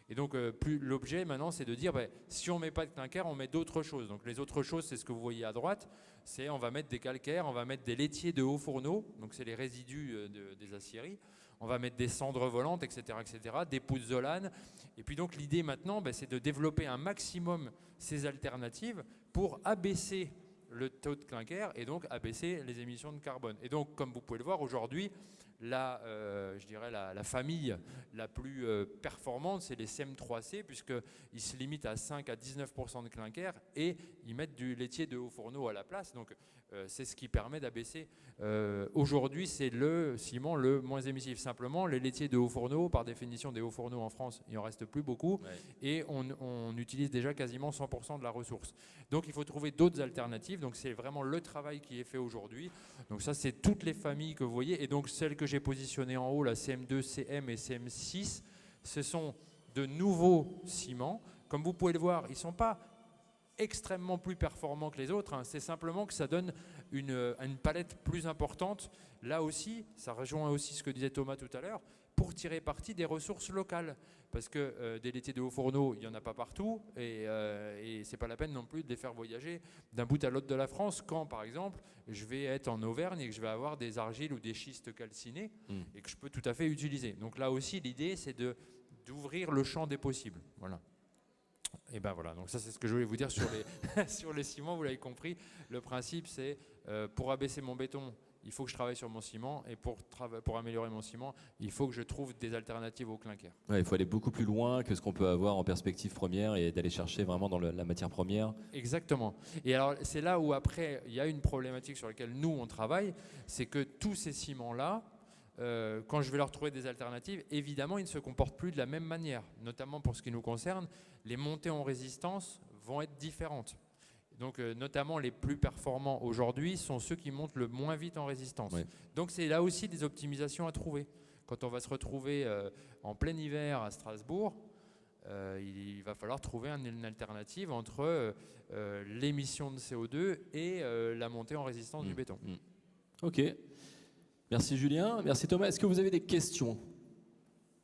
Et donc, l'objet maintenant, c'est de dire, si on ne met pas de clinker, on met d'autres choses. Donc, les autres choses, c'est ce que vous voyez à droite, c'est on va mettre des calcaires, on va mettre des laitiers de hauts fourneaux, donc c'est les résidus des aciéries. On va mettre des cendres volantes, etc., des pouzzolanes. Et puis donc l'idée maintenant, c'est de développer un maximum ces alternatives pour abaisser le taux de clinker et donc abaisser les émissions de carbone. Et donc, comme vous pouvez le voir aujourd'hui, la famille la plus performante, c'est les CEM3C, puisqu'ils se limitent à 5 à 19% de clinker et ils mettent du laitier de haut fourneau à la place. Donc, c'est ce qui permet d'abaisser. Aujourd'hui, c'est le ciment le moins émissif. Simplement, les laitiers de haut fourneau, par définition des hauts fourneaux en France, il n'en reste plus beaucoup. Ouais. Et on utilise déjà quasiment 100% de la ressource. Donc, il faut trouver d'autres alternatives. Donc, c'est vraiment le travail qui est fait aujourd'hui. Donc, ça, c'est toutes les familles que vous voyez. Et donc, celles que j'ai positionnées en haut, la CM2, CM et CM6, ce sont de nouveaux ciments. Comme vous pouvez le voir, ils ne sont pas extrêmement plus performants que les autres, hein. C'est simplement que ça donne une palette plus importante. Là aussi, ça rejoint aussi ce que disait Thomas tout à l'heure, pour tirer parti des ressources locales. Parce que des laitiers de haut fourneau, il n'y en a pas partout, et ce n'est pas la peine non plus de les faire voyager d'un bout à l'autre de la France, quand par exemple, je vais être en Auvergne et que je vais avoir des argiles ou des schistes calcinés, et que je peux tout à fait utiliser. Donc là aussi, l'idée, c'est d'ouvrir le champ des possibles. Voilà. Et ben voilà, donc ça c'est ce que je voulais vous dire sur sur les ciments, vous l'avez compris. Le principe c'est pour abaisser mon béton, il faut que je travaille sur mon ciment, et pour améliorer mon ciment, il faut que je trouve des alternatives au clinker. Ouais, il faut aller beaucoup plus loin que ce qu'on peut avoir en perspective première et d'aller chercher vraiment dans la matière première. Exactement. Et alors c'est là où après il y a une problématique sur laquelle nous on travaille, c'est que tous ces ciments-là, quand je vais leur trouver des alternatives, évidemment, ils ne se comportent plus de la même manière. Notamment pour ce qui nous concerne, les montées en résistance vont être différentes. Donc, notamment, les plus performants aujourd'hui sont ceux qui montent le moins vite en résistance. Oui. Donc, c'est là aussi des optimisations à trouver. Quand on va se retrouver en plein hiver à Strasbourg, il va falloir trouver une alternative entre l'émission de CO2 et la montée en résistance du béton. Ok. Merci Julien, merci Thomas. Est-ce que vous avez des questions?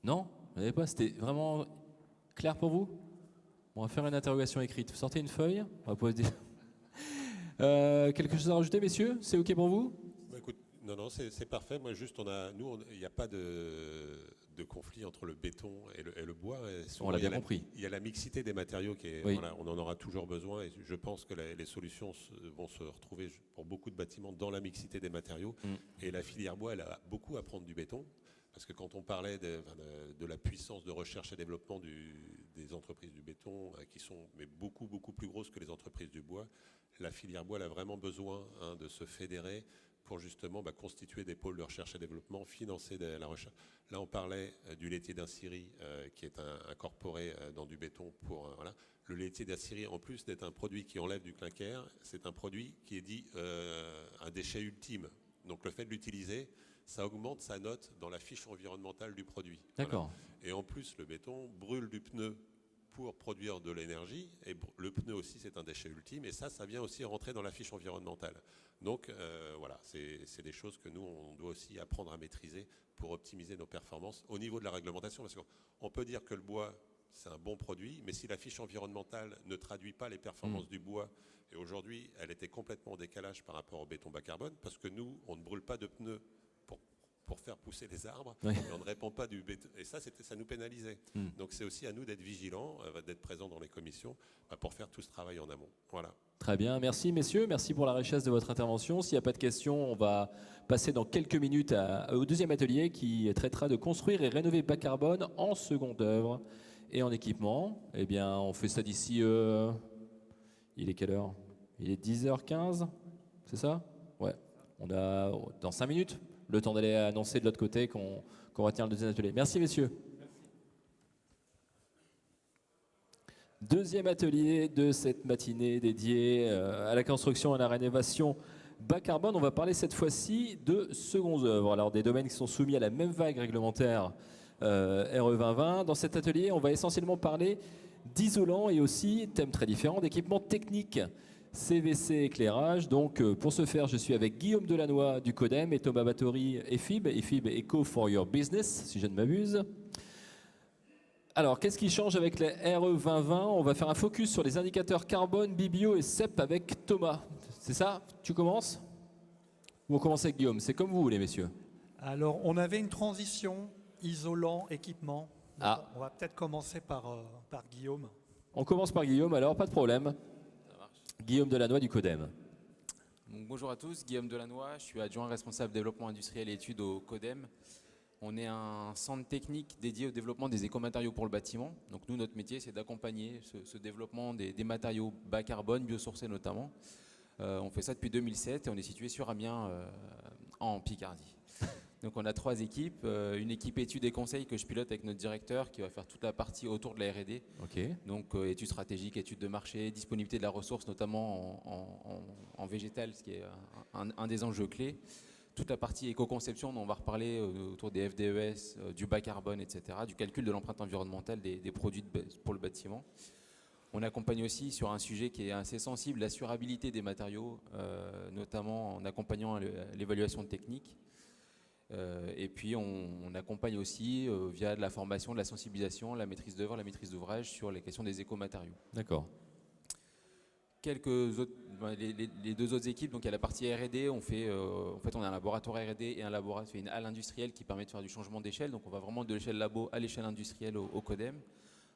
Non? Vous n'avez pas? C'était vraiment clair pour vous? On va faire une interrogation écrite. Sortez une feuille. On va poser... quelque chose à rajouter, messieurs? C'est OK pour vous? Bah, écoute, non, c'est parfait. Moi, juste, il n'y a pas de conflit entre le béton et le bois. Et souvent, On l'a bien compris. Il y a la mixité des matériaux Oui. voilà, on en aura toujours besoin. Et je pense que les solutions vont se retrouver pour beaucoup de bâtiments dans la mixité des matériaux. Et la filière bois, elle a beaucoup à prendre du béton. Parce que quand on parlait de la puissance de recherche et développement des entreprises du béton, qui sont beaucoup plus grosses que les entreprises du bois, la filière bois elle a vraiment besoin de se fédérer pour justement constituer des pôles de recherche et développement, financer la recherche. Là, on parlait du laitier d'Acirie qui est incorporé dans du béton pour... voilà. Le laitier d'Acirie, en plus d'être un produit qui enlève du clinker, c'est un produit qui est dit un déchet ultime. Donc le fait de l'utiliser, ça augmente sa note dans la fiche environnementale du produit. D'accord. Voilà. Et en plus, le béton brûle du pneu pour produire de l'énergie. Et le pneu aussi, c'est un déchet ultime. Et ça vient aussi rentrer dans la fiche environnementale. Donc voilà, c'est des choses que nous, on doit aussi apprendre à maîtriser pour optimiser nos performances au niveau de la réglementation. Parce qu'on peut dire que le bois, c'est un bon produit, mais si la fiche environnementale ne traduit pas les performances du bois, et aujourd'hui, elle était complètement en décalage par rapport au béton bas carbone, parce que nous, on ne brûle pas de pneus pour faire pousser les arbres, Oui. et on ne répand pas du béton. Et ça nous pénalisait. Donc c'est aussi à nous d'être vigilants, d'être présents dans les commissions, pour faire tout ce travail en amont. Voilà. Très bien, merci messieurs, merci pour la richesse de votre intervention. S'il n'y a pas de questions, on va passer dans quelques minutes au deuxième atelier qui traitera de construire et rénover bas carbone en seconde œuvre et en équipement. Eh bien, on fait ça d'ici... il est quelle heure? Il est 10h15, c'est ça? Ouais, on a dans 5 minutes le temps d'aller annoncer de l'autre côté qu'on retient le deuxième atelier. Merci messieurs. Deuxième atelier de cette matinée dédiée à la construction et à la rénovation bas carbone. On va parler cette fois-ci de secondes œuvres. Alors des domaines qui sont soumis à la même vague réglementaire RE 2020. Dans cet atelier, on va essentiellement parler d'isolants et aussi, thème très différent, d'équipements techniques. CVC éclairage. Donc pour ce faire, je suis avec Guillaume Delannoy du CODEM et Thomas Bathory EFIB Eco for Your Business, si je ne m'abuse. Alors, qu'est-ce qui change avec les RE 2020? On va faire un focus sur les indicateurs carbone, Bibio et CEP avec Thomas. C'est ça? Tu commences? Ou on commence avec Guillaume? C'est comme vous voulez, messieurs. Alors, on avait une transition isolant, équipement. Ah. On va peut-être commencer par Guillaume. On commence par Guillaume, alors pas de problème. Guillaume Delannoy du CODEM. Donc, bonjour à tous, Guillaume Delannoy, je suis adjoint responsable développement industriel et études au CODEM. On est un centre technique dédié au développement des écomatériaux pour le bâtiment. Donc nous, notre métier, c'est d'accompagner ce développement des matériaux bas carbone, biosourcés notamment. On fait ça depuis 2007 et on est situé sur Amiens, en Picardie. Donc on a 3 équipes, une équipe études et conseils que je pilote avec notre directeur qui va faire toute la partie autour de la R&D. Okay. Donc études stratégiques, études de marché, disponibilité de la ressource, notamment en végétal, ce qui est un des enjeux clés. Toute la partie éco-conception dont on va reparler autour des FDES, du bas carbone, etc., du calcul de l'empreinte environnementale des produits pour le bâtiment. On accompagne aussi sur un sujet qui est assez sensible, l'assurabilité des matériaux, notamment en accompagnant l'évaluation technique. Et puis on accompagne aussi via de la formation, de la sensibilisation, la maîtrise d'œuvre, la maîtrise d'ouvrage sur les questions des écomatériaux. D'accord. Quelques autres, les 2 autres équipes, donc il y a la partie R&D, en fait on a un laboratoire R&D et un laboratoire, une halle industrielle qui permet de faire du changement d'échelle, donc on va vraiment de l'échelle labo à l'échelle industrielle au CODEM,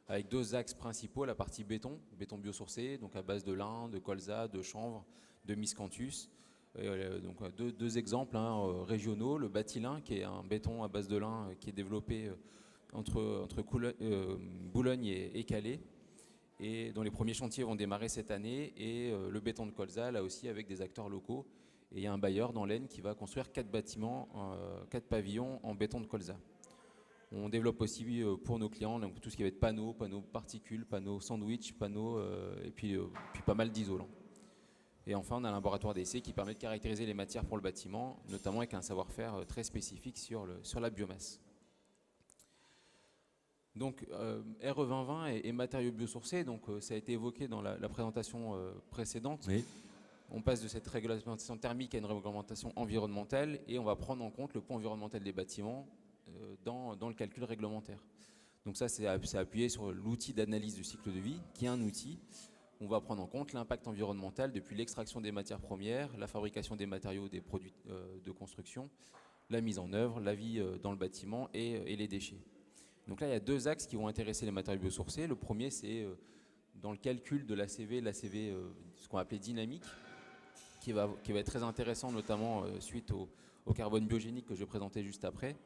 avec 2 axes principaux, la partie béton biosourcé, donc à base de lin, de colza, de chanvre, de miscanthus. Donc 2 exemples régionaux, le Batilin qui est un béton à base de lin qui est développé entre Boulogne et Calais, et dont les premiers chantiers vont démarrer cette année, et le béton de colza là aussi avec des acteurs locaux, et il y a un bailleur dans l'Aisne qui va construire 4 bâtiments, 4 pavillons en béton de colza. On développe aussi pour nos clients donc, tout ce qui va être panneaux particules, panneaux sandwich, panneaux et puis pas mal d'isolants. Et enfin, on a un laboratoire d'essai qui permet de caractériser les matières pour le bâtiment, notamment avec un savoir-faire très spécifique sur la biomasse. Donc, RE 2020 et matériaux biosourcés, donc, ça a été évoqué dans la présentation précédente. Oui. on passe de cette réglementation thermique à une réglementation environnementale et on va prendre en compte le poids environnemental des bâtiments dans le calcul réglementaire. Donc ça, c'est appuyé sur l'outil d'analyse du cycle de vie, qui est un outil. On va prendre en compte l'impact environnemental depuis l'extraction des matières premières, la fabrication des matériaux, des produits de construction, la mise en œuvre, la vie dans le bâtiment et les déchets. Donc là, il y a 2 axes qui vont intéresser les matériaux biosourcés. Le premier, c'est dans le calcul de l'ACV, ce qu'on appelait dynamique, qui va être très intéressant, notamment suite au carbone biogénique que je vais présenter juste après,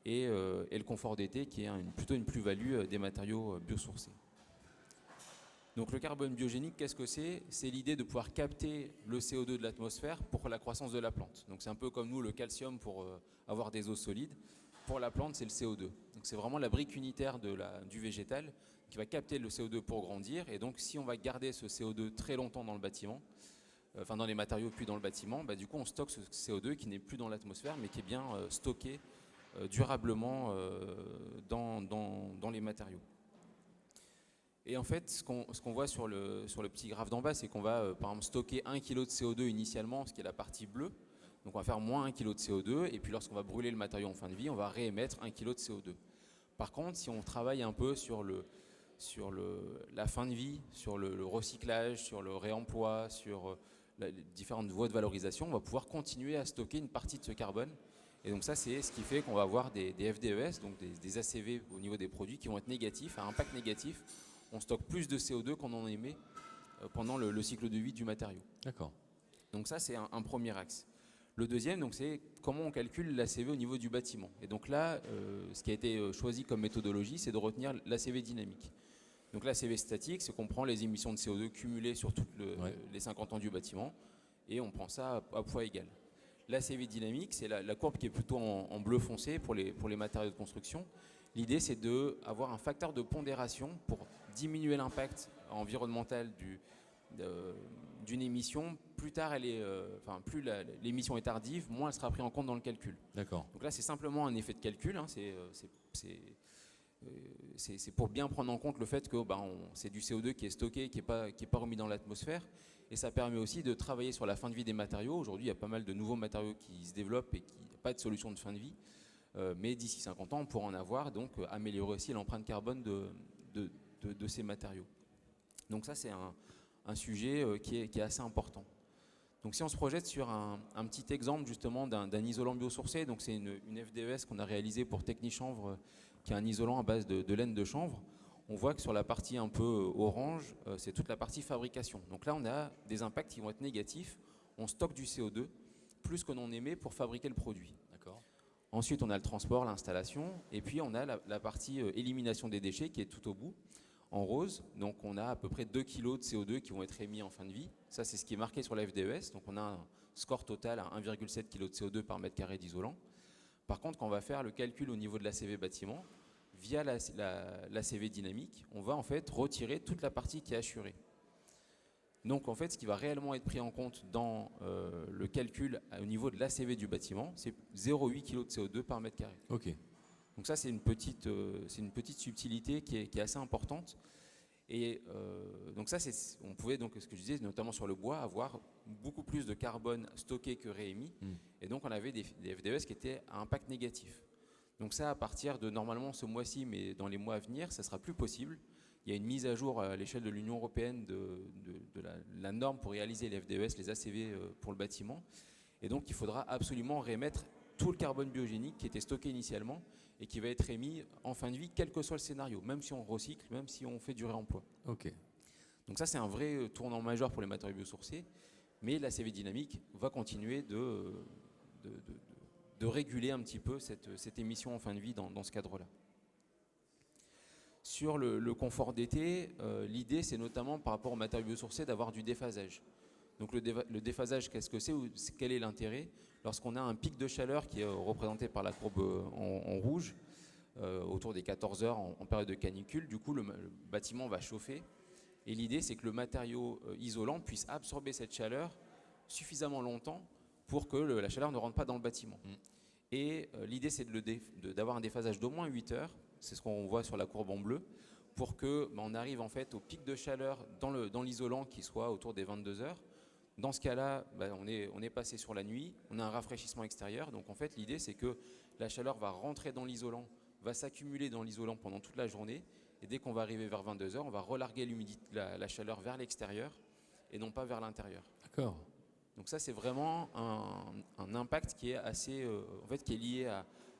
et le confort d'été, qui est plutôt une plus-value des matériaux biosourcés. Donc le carbone biogénique, qu'est-ce que c'est? C'est l'idée de pouvoir capter le CO2 de l'atmosphère pour la croissance de la plante. Donc c'est un peu comme nous, le calcium pour avoir des os solides. Pour la plante, c'est le CO2. Donc c'est vraiment la brique unitaire du végétal qui va capter le CO2 pour grandir. Et donc si on va garder ce CO2 très longtemps dans le bâtiment, enfin dans les matériaux puis dans le bâtiment, du coup on stocke ce CO2 qui n'est plus dans l'atmosphère mais qui est bien stocké durablement dans les matériaux. Et en fait, ce qu'on voit sur le petit graphe d'en bas, c'est qu'on va par exemple stocker 1 kg de CO2 initialement, ce qui est la partie bleue. Donc on va faire moins 1 kg de CO2, et puis lorsqu'on va brûler le matériau en fin de vie, on va réémettre 1 kg de CO2. Par contre, si on travaille un peu sur la fin de vie, sur le recyclage, sur le réemploi, sur les différentes voies de valorisation, on va pouvoir continuer à stocker une partie de ce carbone. Et donc ça, c'est ce qui fait qu'on va avoir des FDES, donc des ACV au niveau des produits qui vont être négatifs, à impact négatif. On stocke plus de CO2 qu'on en émet pendant le cycle de vie du matériau. D'accord. Donc ça, c'est un premier axe. Le deuxième, donc, c'est comment on calcule l'ACV au niveau du bâtiment. Et donc là, ce qui a été choisi comme méthodologie, c'est de retenir l'ACV dynamique. Donc l'ACV statique, c'est qu'on prend les émissions de CO2 cumulées sur tous les 50 ans du bâtiment et on prend ça à poids égal. L'ACV dynamique, c'est la courbe qui est plutôt en bleu foncé pour les matériaux de construction. L'idée, c'est d'avoir un facteur de pondération pour diminuer l'impact environnemental d'une émission. Plus tard, plus l'émission est tardive, moins elle sera prise en compte dans le calcul. D'accord. Donc là, c'est simplement un effet de calcul. Hein, c'est pour bien prendre en compte le fait que c'est du CO2 qui est stocké, qui n'est pas remis dans l'atmosphère. Et ça permet aussi de travailler sur la fin de vie des matériaux. Aujourd'hui, il y a pas mal de nouveaux matériaux qui se développent et qui n'ont pas de solution de fin de vie. Mais d'ici 50 ans, on pourra en avoir, donc améliorer aussi l'empreinte carbone de ces matériaux. Donc ça, c'est un sujet qui est assez important. Donc si on se projette sur un petit exemple justement d'un isolant biosourcé, donc c'est une FDES qu'on a réalisée pour Technichanvre, qui est un isolant à base de laine de chanvre. On voit que sur la partie un peu orange, c'est toute la partie fabrication. Donc là, on a des impacts qui vont être négatifs. On stocke du CO2, plus que l'on émet pour fabriquer le produit. D'accord. Ensuite, on a le transport, l'installation, et puis on a la partie élimination des déchets qui est tout au bout, en rose. Donc on a à peu près 2 kg de CO2 qui vont être émis en fin de vie. Ça, c'est ce qui est marqué sur la FDES. Donc on a un score total à 1,7 kg de CO2 par mètre carré d'isolant. Par contre, quand on va faire le calcul au niveau de l'ACV bâtiment, via l'ACV dynamique, on va en fait retirer toute la partie qui est assurée. Donc en fait, ce qui va réellement être pris en compte dans le calcul au niveau de l'ACV du bâtiment, c'est 0,8 kg de CO2 par mètre carré. Ok. Donc ça, c'est une petite subtilité qui est assez importante. Et donc ça, on pouvait, donc, ce que je disais, notamment sur le bois, avoir beaucoup plus de carbone stocké que réémis. Et donc on avait des FDES qui étaient à impact négatif. Donc ça, à partir de normalement ce mois-ci, mais dans les mois à venir, ça ne sera plus possible. Il y a une mise à jour à l'échelle de l'Union européenne de la norme pour réaliser les FDES, les ACV pour le bâtiment. Et donc il faudra absolument réémettre tout le carbone biogénique qui était stocké initialement et qui va être émis en fin de vie, quel que soit le scénario, même si on recycle, même si on fait du réemploi. Ok. Donc ça, c'est un vrai tournant majeur pour les matériaux biosourcés, mais l'ACV dynamique va continuer de réguler un petit peu cette émission en fin de vie dans ce cadre-là. Sur le confort d'été, l'idée, c'est notamment par rapport aux matériaux biosourcés d'avoir du déphasage. Donc le déphasage, qu'est-ce que c'est? Quel est l'intérêt? Lorsqu'on a un pic de chaleur qui est représenté par la courbe en rouge, autour des 14 heures en période de canicule, du coup le bâtiment va chauffer. Et l'idée, c'est que le matériau isolant puisse absorber cette chaleur suffisamment longtemps pour que la chaleur ne rentre pas dans le bâtiment. Et l'idée, c'est d'avoir un déphasage d'au moins 8 heures, c'est ce qu'on voit sur la courbe en bleu, pour que on arrive en fait au pic de chaleur dans l'isolant qui soit autour des 22 heures. Dans ce cas-là, on est passé sur la nuit, on a un rafraîchissement extérieur. Donc en fait, l'idée, c'est que la chaleur va rentrer dans l'isolant, va s'accumuler dans l'isolant pendant toute la journée. Et dès qu'on va arriver vers 22 heures, on va relarguer la chaleur vers l'extérieur et non pas vers l'intérieur. D'accord. Donc ça, c'est vraiment un impact qui est assez, qui est lié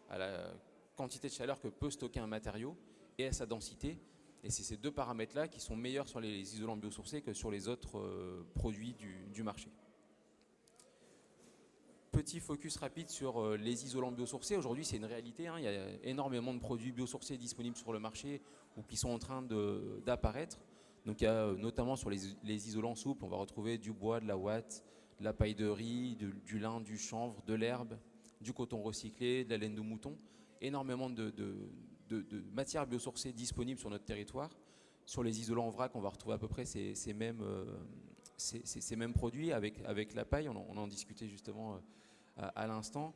à la quantité de chaleur que peut stocker un matériau et à sa densité. Et c'est ces deux paramètres-là qui sont meilleurs sur les isolants biosourcés que sur les autres produits du marché. Petit focus rapide sur les isolants biosourcés. Aujourd'hui, c'est une réalité. Il y a énormément de produits biosourcés disponibles sur le marché ou qui sont en train d'apparaître. Donc, il y a notamment sur les isolants souples, on va retrouver du bois, de la ouate, de la paille de riz, du lin, du chanvre, de l'herbe, du coton recyclé, de la laine de mouton. Énormément de matières biosourcées disponibles sur notre territoire. Sur les isolants en vrac, on va retrouver à peu près ces mêmes produits avec la paille. On en discutait justement à l'instant.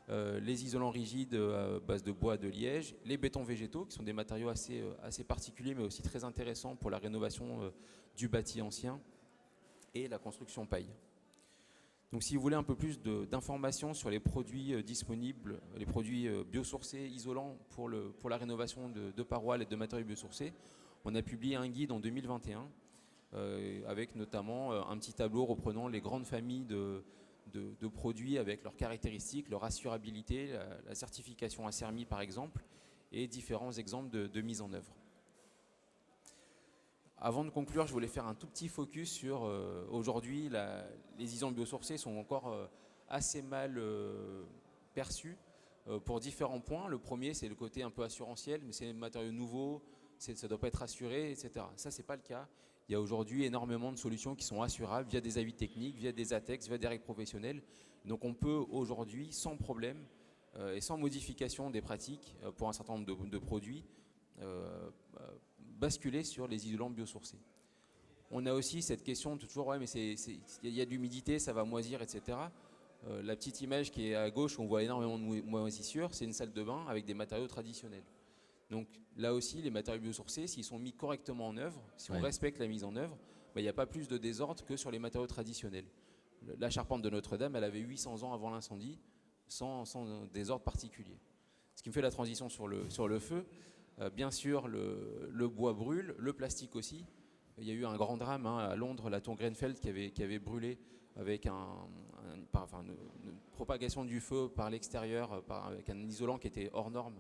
Les isolants rigides à base de bois de liège, les bétons végétaux qui sont des matériaux assez particuliers mais aussi très intéressants pour la rénovation du bâti ancien et la construction paille. Donc si vous voulez un peu plus d'informations sur les produits disponibles, les produits biosourcés isolants pour la rénovation de parois et de matériaux biosourcés, on a publié un guide en 2021 avec notamment un petit tableau reprenant les grandes familles de produits avec leurs caractéristiques, leur assurabilité, la certification ACERMI par exemple, et différents exemples de mise en œuvre. Avant de conclure, je voulais faire un tout petit focus sur aujourd'hui, les isolants biosourcés sont encore assez mal perçus pour différents points. Le premier, c'est le côté un peu assurantiel, mais c'est des matériaux nouveaux, ça ne doit pas être assuré, etc. Ça, ce n'est pas le cas. Il y a aujourd'hui énormément de solutions qui sont assurables via des avis techniques, via des ATEX, via des règles professionnelles. Donc on peut aujourd'hui, sans problème et sans modification des pratiques pour un certain nombre de produits, basculer sur les isolants biosourcés. On a aussi cette question toujours, ouais, mais il y a de l'humidité, ça va moisir, etc. La petite image qui est à gauche où on voit énormément de moisissures, c'est une salle de bain avec des matériaux traditionnels. Donc là aussi, les matériaux biosourcés, s'ils sont mis correctement en œuvre, si on respecte la mise en œuvre, il n'y a pas plus de désordre que sur les matériaux traditionnels. La charpente de Notre-Dame, elle avait 800 ans avant l'incendie, sans désordre particulier. Ce qui me fait la transition sur le feu. Bien sûr, le bois brûle, le plastique aussi. Il y a eu un grand drame à Londres, la tour Grenfell qui avait brûlé avec une propagation du feu par l'extérieur, avec un isolant qui était hors norme,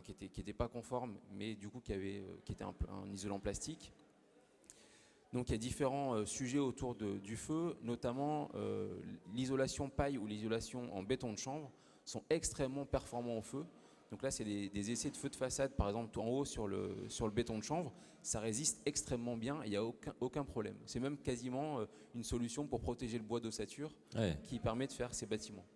qui était pas conforme, mais du coup qui était un isolant plastique. Donc il y a différents sujets autour du feu, notamment l'isolation paille ou l'isolation en béton de chanvre sont extrêmement performants au feu. Donc là, c'est des essais de feu de façade, par exemple, en haut sur le béton de chanvre. Ça résiste extrêmement bien et il n'y a aucun problème. C'est même quasiment une solution pour protéger le bois d'ossature qui permet de faire ces bâtiments.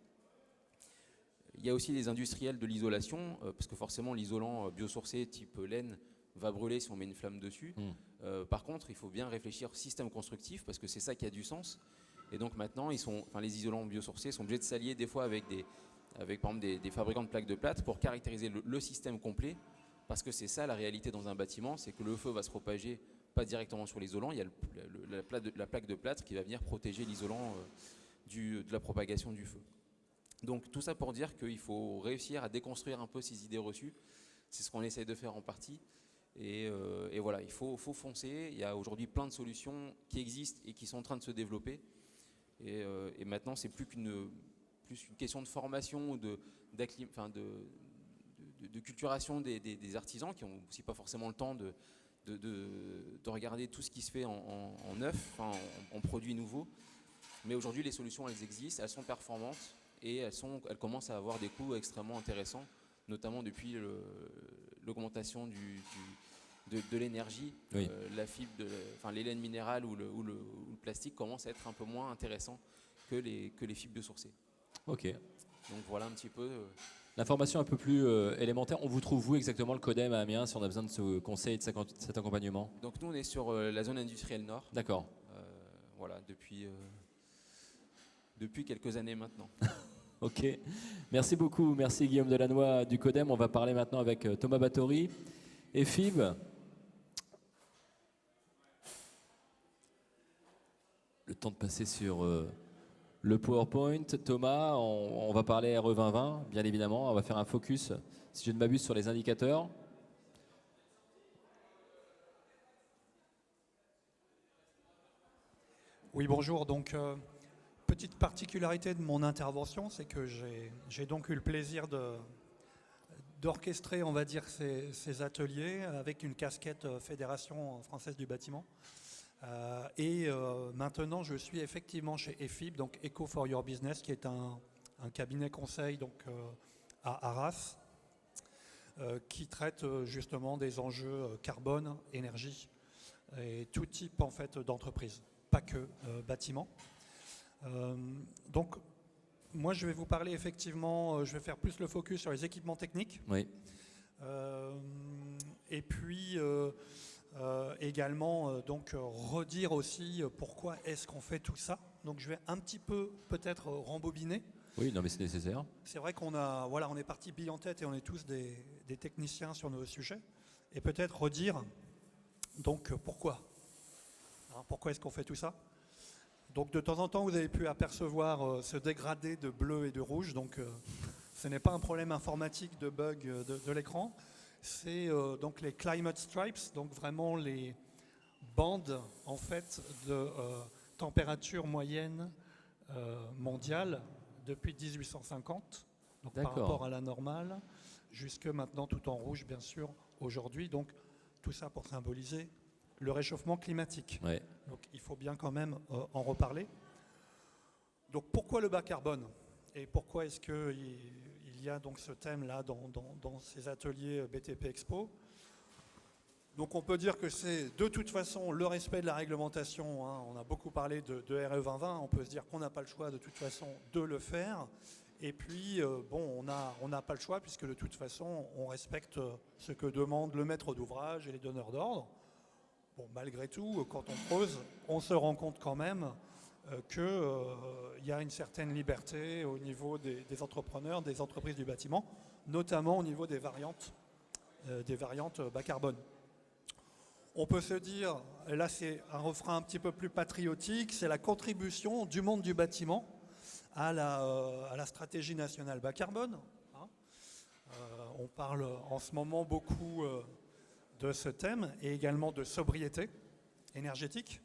Il y a aussi les industriels de l'isolation, parce que forcément, l'isolant biosourcé type laine va brûler si on met une flamme dessus. Par contre, il faut bien réfléchir au système constructif, parce que c'est ça qui a du sens. Et donc maintenant, les isolants biosourcés sont obligés de s'allier des fois avec par exemple des fabricants de plaques de plâtre pour caractériser le système complet, parce que c'est ça la réalité dans un bâtiment, c'est que le feu va se propager pas directement sur l'isolant, il y a la plaque de plâtre qui va venir protéger l'isolant de la propagation du feu. Donc tout ça pour dire qu'il faut réussir à déconstruire un peu ces idées reçues, c'est ce qu'on essaie de faire en partie, et voilà, il faut foncer. Il y a aujourd'hui plein de solutions qui existent et qui sont en train de se développer, et maintenant c'est plus une question de formation, de culturation des artisans qui n'ont aussi pas forcément le temps de regarder tout ce qui se fait en neuf, en produits nouveaux. Mais aujourd'hui, les solutions, elles existent, elles sont performantes et elles commencent à avoir des coûts extrêmement intéressants, notamment depuis l'augmentation de l'énergie. Oui. La fibre, les laines minérales ou le plastique commencent à être un peu moins intéressants que les fibres biosourcées. Ok. Donc voilà un petit peu. L'information un peu plus élémentaire, on vous trouve où exactement le CODEM à Amiens si on a besoin de ce conseil et de cet accompagnement? Donc nous on est sur la zone industrielle nord. D'accord. Voilà, depuis quelques années maintenant. Ok. Merci beaucoup. Merci Guillaume Delannoy du CODEM. On va parler maintenant avec Thomas Batory et FIB. temps de passer sur le PowerPoint. Thomas, on va parler RE 2020, bien évidemment. On va faire un focus, si je ne m'abuse, sur les indicateurs. Oui, bonjour. Donc, petite particularité de mon intervention, c'est que j'ai donc eu le plaisir d'orchestrer, on va dire, ces ateliers avec une casquette Fédération française du bâtiment. Maintenant, je suis effectivement chez EFIB, donc Eco for Your Business, qui est un cabinet conseil donc, à Arras, qui traite justement des enjeux carbone, énergie et tout type en fait d'entreprise, pas que bâtiment. Donc, moi, je vais vous parler effectivement, je vais faire plus le focus sur les équipements techniques. Oui. Et puis également donc redire aussi pourquoi est-ce qu'on fait tout ça. Donc, je vais un petit peu peut-être rembobiner. Oui, non, mais c'est nécessaire. C'est vrai qu'on a, voilà, on est parti bille en tête et on est tous des techniciens sur nos sujets. Et peut-être redire donc pourquoi. Hein, pourquoi est-ce qu'on fait tout ça? Donc de temps en temps, vous avez pu apercevoir ce dégradé de bleu et de rouge. Donc ce n'est pas un problème informatique de bug de l'écran. C'est donc les climate stripes, donc vraiment les bandes en fait de température moyenne mondiale depuis 1850, donc par rapport à la normale, jusque maintenant tout en rouge bien sûr aujourd'hui. Donc tout ça pour symboliser le réchauffement climatique. Ouais. Donc il faut bien quand même en reparler. Donc pourquoi le bas carbone? Et pourquoi est-ce qu'il y a donc ce thème-là dans ces ateliers BTP Expo? Donc on peut dire que c'est de toute façon le respect de la réglementation. Hein. On a beaucoup parlé de RE 2020, on peut se dire qu'on n'a pas le choix de toute façon de le faire. Et puis, bon, on n'a pas le choix puisque de toute façon, on respecte ce que demande le maître d'ouvrage et les donneurs d'ordre. Bon, malgré tout, quand on creuse, on se rend compte quand même qu'il y a une certaine liberté au niveau des entrepreneurs, des entreprises du bâtiment, notamment au niveau des variantes bas carbone. On peut se dire, et là c'est un refrain un petit peu plus patriotique, c'est la contribution du monde du bâtiment à la stratégie nationale bas carbone. Hein. On parle en ce moment beaucoup de ce thème et également de sobriété énergétique.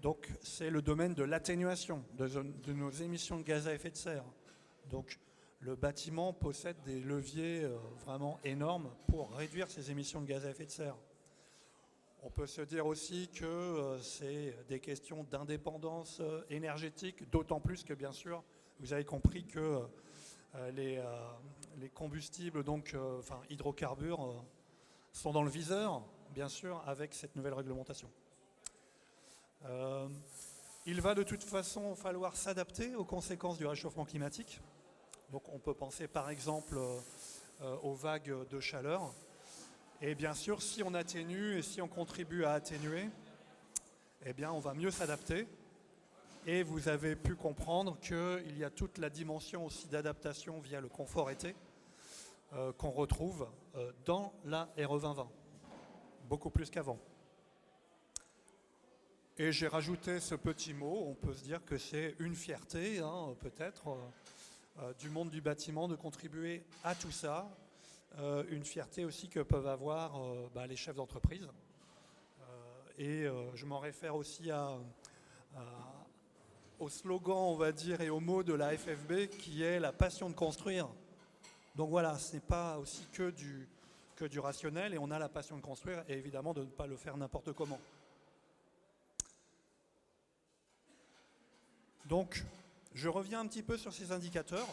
Donc c'est le domaine de l'atténuation de nos émissions de gaz à effet de serre. Donc le bâtiment possède des leviers vraiment énormes pour réduire ses émissions de gaz à effet de serre. On peut se dire aussi que c'est des questions d'indépendance énergétique, d'autant plus que bien sûr, vous avez compris que les combustibles, donc hydrocarbures, sont dans le viseur, bien sûr, avec cette nouvelle réglementation. Il va de toute façon falloir s'adapter aux conséquences du réchauffement climatique. Donc on peut penser par exemple aux vagues de chaleur. Et bien sûr, si on atténue et si on contribue à atténuer, eh bien on va mieux s'adapter. Et vous avez pu comprendre qu'il y a toute la dimension aussi d'adaptation via le confort été qu'on retrouve dans la RE 2020, beaucoup plus qu'avant. Et j'ai rajouté ce petit mot, on peut se dire que c'est une fierté, hein, peut-être, du monde du bâtiment de contribuer à tout ça, une fierté aussi que peuvent avoir les chefs d'entreprise. Je m'en réfère aussi au slogan, on va dire, et au mot de la FFB qui est la passion de construire. Donc voilà, ce n'est pas aussi que du rationnel et on a la passion de construire et évidemment de ne pas le faire n'importe comment. Donc, je reviens un petit peu sur ces indicateurs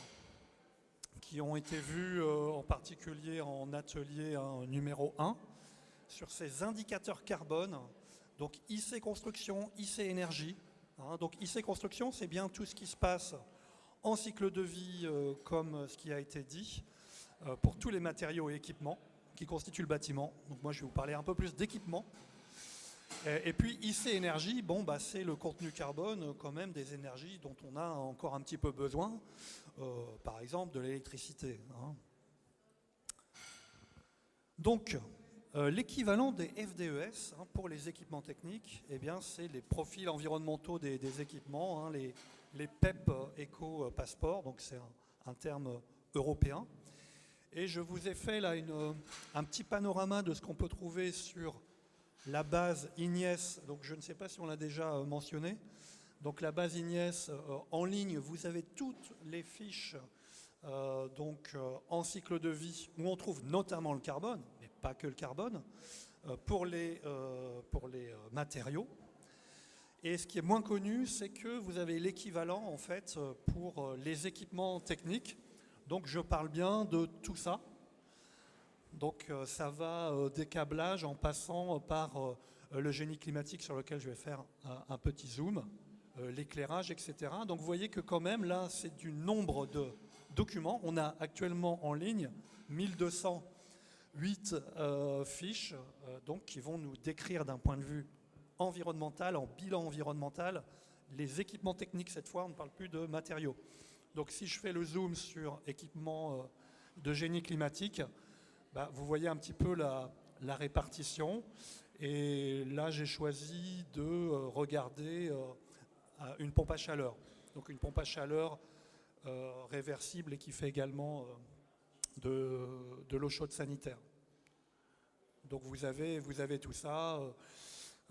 qui ont été vus en particulier en atelier numéro 1, sur ces indicateurs carbone, donc IC Construction, IC Énergie. Hein, donc IC Construction, c'est bien tout ce qui se passe en cycle de vie, comme ce qui a été dit, pour tous les matériaux et équipements qui constituent le bâtiment. Donc moi, je vais vous parler un peu plus d'équipements. Et puis IC Énergie, bon, c'est le contenu carbone quand même des énergies dont on a encore un petit peu besoin, par exemple de l'électricité. Hein. Donc, L'équivalent des FDES pour les équipements techniques, eh bien, c'est les profils environnementaux des équipements, les PEP Eco Passport, donc c'est un terme européen. Et je vous ai fait là un petit panorama de ce qu'on peut trouver sur la base IGNIS, donc je ne sais pas si on l'a déjà mentionné. Donc la base IGNIS en ligne, vous avez toutes les fiches en cycle de vie où on trouve notamment le carbone, mais pas que le carbone, pour les matériaux. Et ce qui est moins connu, c'est que vous avez l'équivalent en fait pour les équipements techniques. Donc je parle bien de tout ça. Donc ça va des câblages en passant par le génie climatique sur lequel je vais faire un petit zoom, l'éclairage, etc. Donc vous voyez que quand même là c'est du nombre de documents. On a actuellement en ligne 1208 fiches donc, qui vont nous décrire d'un point de vue environnemental, en bilan environnemental, les équipements techniques cette fois, on ne parle plus de matériaux. Donc si je fais le zoom sur équipements de génie climatique, vous voyez un petit peu la répartition. Et là, j'ai choisi de regarder une pompe à chaleur. Donc une pompe à chaleur réversible et qui fait également de l'eau chaude sanitaire. Donc vous avez tout ça.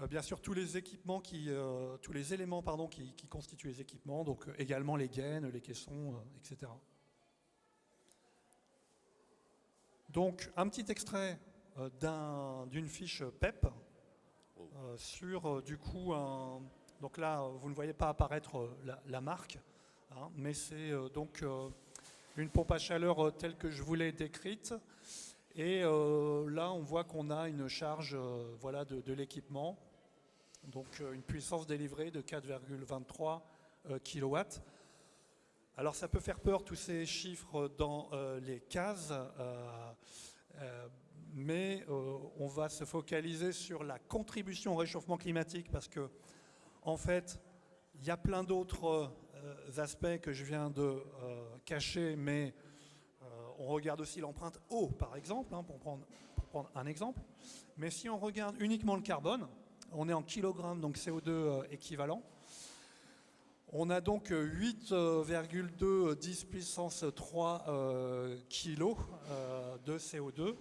Bien sûr, tous les équipements tous les éléments qui constituent les équipements, donc également les gaines, les caissons, etc. Donc, un petit extrait d'une fiche PEP sur du coup donc là, vous ne voyez pas apparaître la marque, hein, mais c'est donc une pompe à chaleur telle que je vous l'ai décrite. Et là, on voit qu'on a une charge voilà, de l'équipement. Donc une puissance délivrée de 4,23 kW. Alors ça peut faire peur tous ces chiffres dans les cases, mais on va se focaliser sur la contribution au réchauffement climatique parce que en fait il y a plein d'autres aspects que je viens de cacher, mais on regarde aussi l'empreinte eau par exemple, hein, pour prendre un exemple. Mais si on regarde uniquement le carbone, on est en kilogrammes, donc CO2 équivalent. On a donc 8,2 10 puissance 3 kilos de CO2.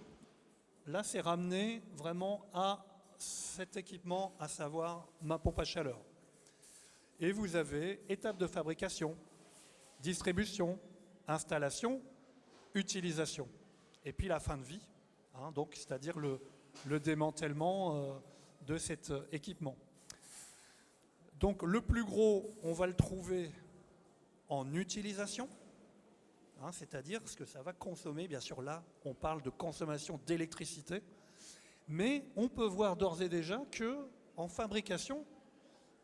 Là, c'est ramené vraiment à cet équipement, à savoir ma pompe à chaleur. Et vous avez étape de fabrication, distribution, installation, utilisation. Et puis la fin de vie, hein, donc c'est-à-dire le démantèlement de cet équipement. Donc le plus gros, on va le trouver en utilisation, hein, c'est-à-dire ce que ça va consommer. Bien sûr, là, on parle de consommation d'électricité, mais on peut voir d'ores et déjà qu'en fabrication,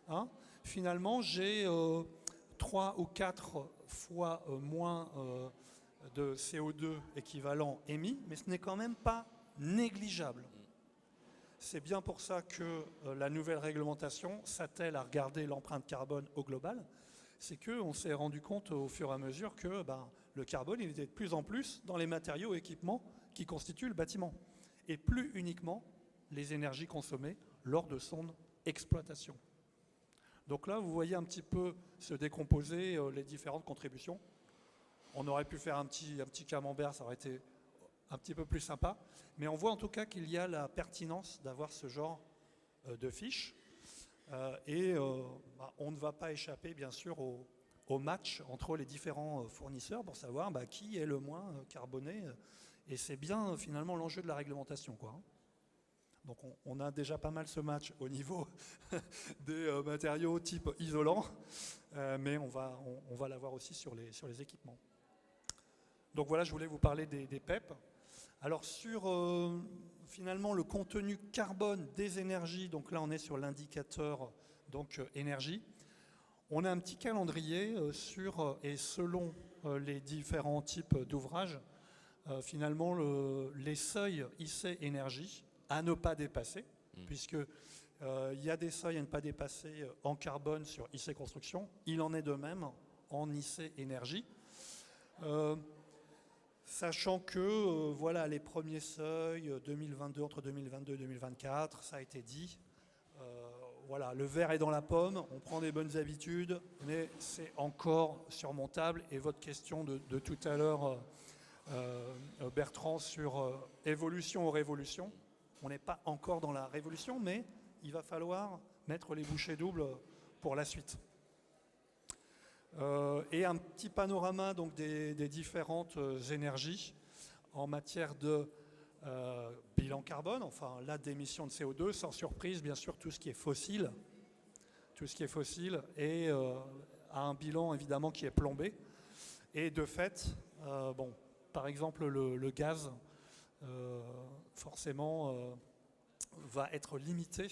hein, finalement, j'ai 3 ou 4 fois moins de CO2 équivalent émis, mais ce n'est quand même pas négligeable. C'est bien pour ça que la nouvelle réglementation s'attelle à regarder l'empreinte carbone au global. C'est qu'on s'est rendu compte au fur et à mesure que le carbone il était de plus en plus dans les matériaux et équipements qui constituent le bâtiment, et plus uniquement les énergies consommées lors de son exploitation. Donc là, vous voyez un petit peu se décomposer les différentes contributions. On aurait pu faire un petit camembert, ça aurait été un petit peu plus sympa, mais on voit en tout cas qu'il y a la pertinence d'avoir ce genre de fiches et on ne va pas échapper bien sûr au match entre les différents fournisseurs pour savoir qui est le moins carboné et c'est bien finalement l'enjeu de la réglementation, quoi. Donc on a déjà pas mal ce match au niveau des matériaux type isolant, mais on va l'avoir aussi sur les équipements. Donc voilà, je voulais vous parler des PEP. Alors sur finalement le contenu carbone des énergies, donc là on est sur l'indicateur énergie, on a un petit calendrier sur et selon les différents types d'ouvrages, finalement les seuils IC énergie à ne pas dépasser, puisque il y a des seuils à ne pas dépasser en carbone sur IC construction, il en est de même en IC énergie. Sachant que voilà, les premiers seuils 2022, entre 2022 et 2024, ça a été dit. Voilà, le verre est dans la pomme, on prend des bonnes habitudes, mais c'est encore surmontable. Et votre question de tout à l'heure, Bertrand, sur évolution ou révolution, on n'est pas encore dans la révolution, mais il va falloir mettre les bouchées doubles pour la suite. Et un petit panorama donc, des différentes énergies en matière de bilan carbone, enfin là d'émissions de CO2, sans surprise bien sûr tout ce qui est fossile, et a un bilan évidemment qui est plombé. Et de fait, bon, par exemple le gaz forcément va être limité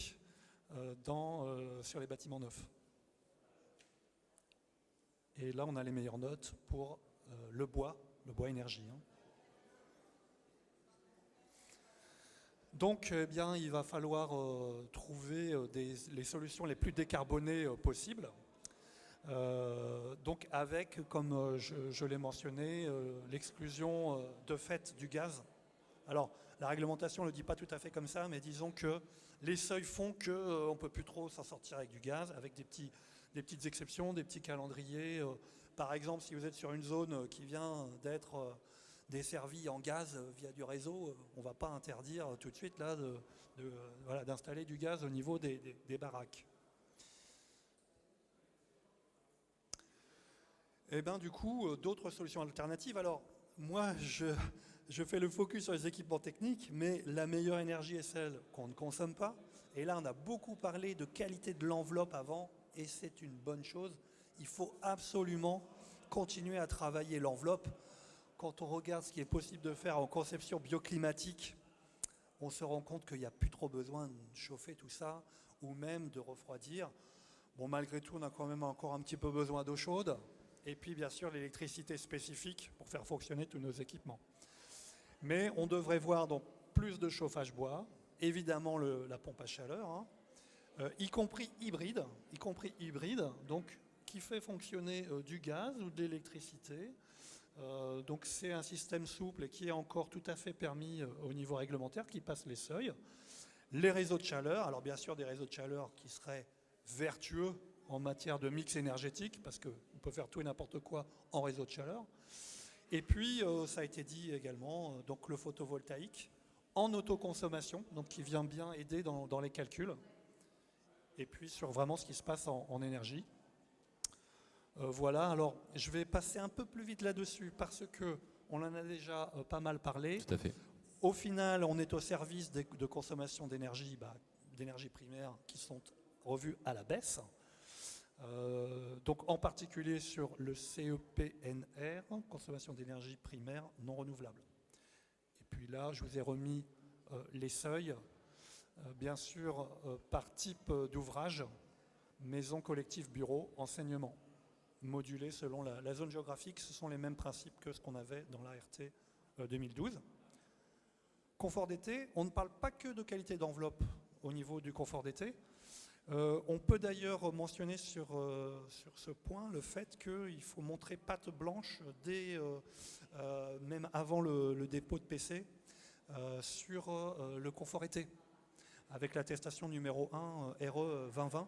sur les bâtiments neufs. Et là, on a les meilleures notes pour le bois énergie. Donc, eh bien, il va falloir trouver les solutions les plus décarbonées possibles. Donc, avec, comme je l'ai mentionné, l'exclusion de fait du gaz. Alors, la réglementation ne le dit pas tout à fait comme ça, mais disons que les seuils font qu'on ne peut plus trop s'en sortir avec du gaz, avec des petites exceptions, des petits calendriers. Par exemple, si vous êtes sur une zone qui vient d'être desservie en gaz via du réseau, on ne va pas interdire tout de suite là, d'installer du gaz au niveau des baraques. Et bien du coup, d'autres solutions alternatives. Alors, moi, je fais le focus sur les équipements techniques, mais la meilleure énergie est celle qu'on ne consomme pas. Et là, on a beaucoup parlé de qualité de l'enveloppe avant, et c'est une bonne chose. Il faut absolument continuer à travailler l'enveloppe. Quand on regarde ce qui est possible de faire en conception bioclimatique, on se rend compte qu'il n'y a plus trop besoin de chauffer tout ça, ou même de refroidir. Bon, malgré tout, on a quand même encore un petit peu besoin d'eau chaude. Et puis, bien sûr, l'électricité spécifique pour faire fonctionner tous nos équipements. Mais on devrait voir donc plus de chauffage bois, évidemment la pompe à chaleur, y compris hybride, donc qui fait fonctionner du gaz ou de l'électricité. Donc c'est un système souple et qui est encore tout à fait permis au niveau réglementaire, qui passe les seuils. Les réseaux de chaleur, alors bien sûr des réseaux de chaleur qui seraient vertueux en matière de mix énergétique, parce qu'on peut faire tout et n'importe quoi en réseau de chaleur. Et puis, ça a été dit également, donc le photovoltaïque en autoconsommation, donc qui vient bien aider dans les calculs. Et puis sur vraiment ce qui se passe en énergie. Voilà, alors je vais passer un peu plus vite là-dessus parce qu'on en a déjà pas mal parlé. Tout à fait. Au final, on est au service de consommation d'énergie primaire qui sont revues à la baisse. Donc en particulier sur le CEPNR, consommation d'énergie primaire non renouvelable. Et puis là, je vous ai remis les seuils, bien sûr par type d'ouvrage, maison, collectif, bureau, enseignement, modulé selon la zone géographique. Ce sont les mêmes principes que ce qu'on avait dans l'ART 2012. Confort d'été, on ne parle pas que de qualité d'enveloppe au niveau du confort d'été. On peut d'ailleurs mentionner sur ce point le fait qu'il faut montrer patte blanche même avant le dépôt de PC sur le confort été, avec l'attestation numéro 1 RE 2020,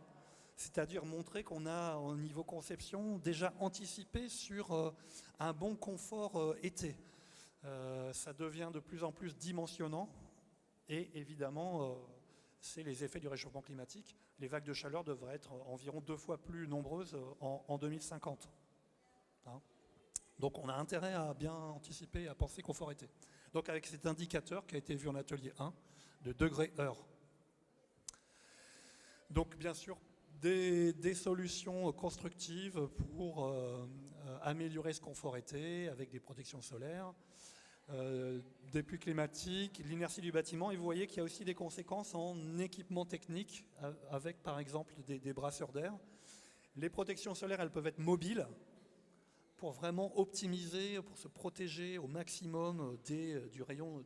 c'est-à-dire montrer qu'on a au niveau conception déjà anticipé sur un bon confort été. Ça devient de plus en plus dimensionnant et évidemment c'est les effets du réchauffement climatique. Les vagues de chaleur devraient être environ 2 fois plus nombreuses en 2050. Donc on a intérêt à bien anticiper et à penser confort été. Donc avec cet indicateur qui a été vu en atelier 1 de degrés-heure. Donc bien sûr des solutions constructives pour améliorer ce confort été avec des protections solaires. Des pluies climatiques, l'inertie du bâtiment, et vous voyez qu'il y a aussi des conséquences en équipement technique avec par exemple des brasseurs d'air. Les protections solaires, elles peuvent être mobiles pour vraiment optimiser, pour se protéger au maximum du rayon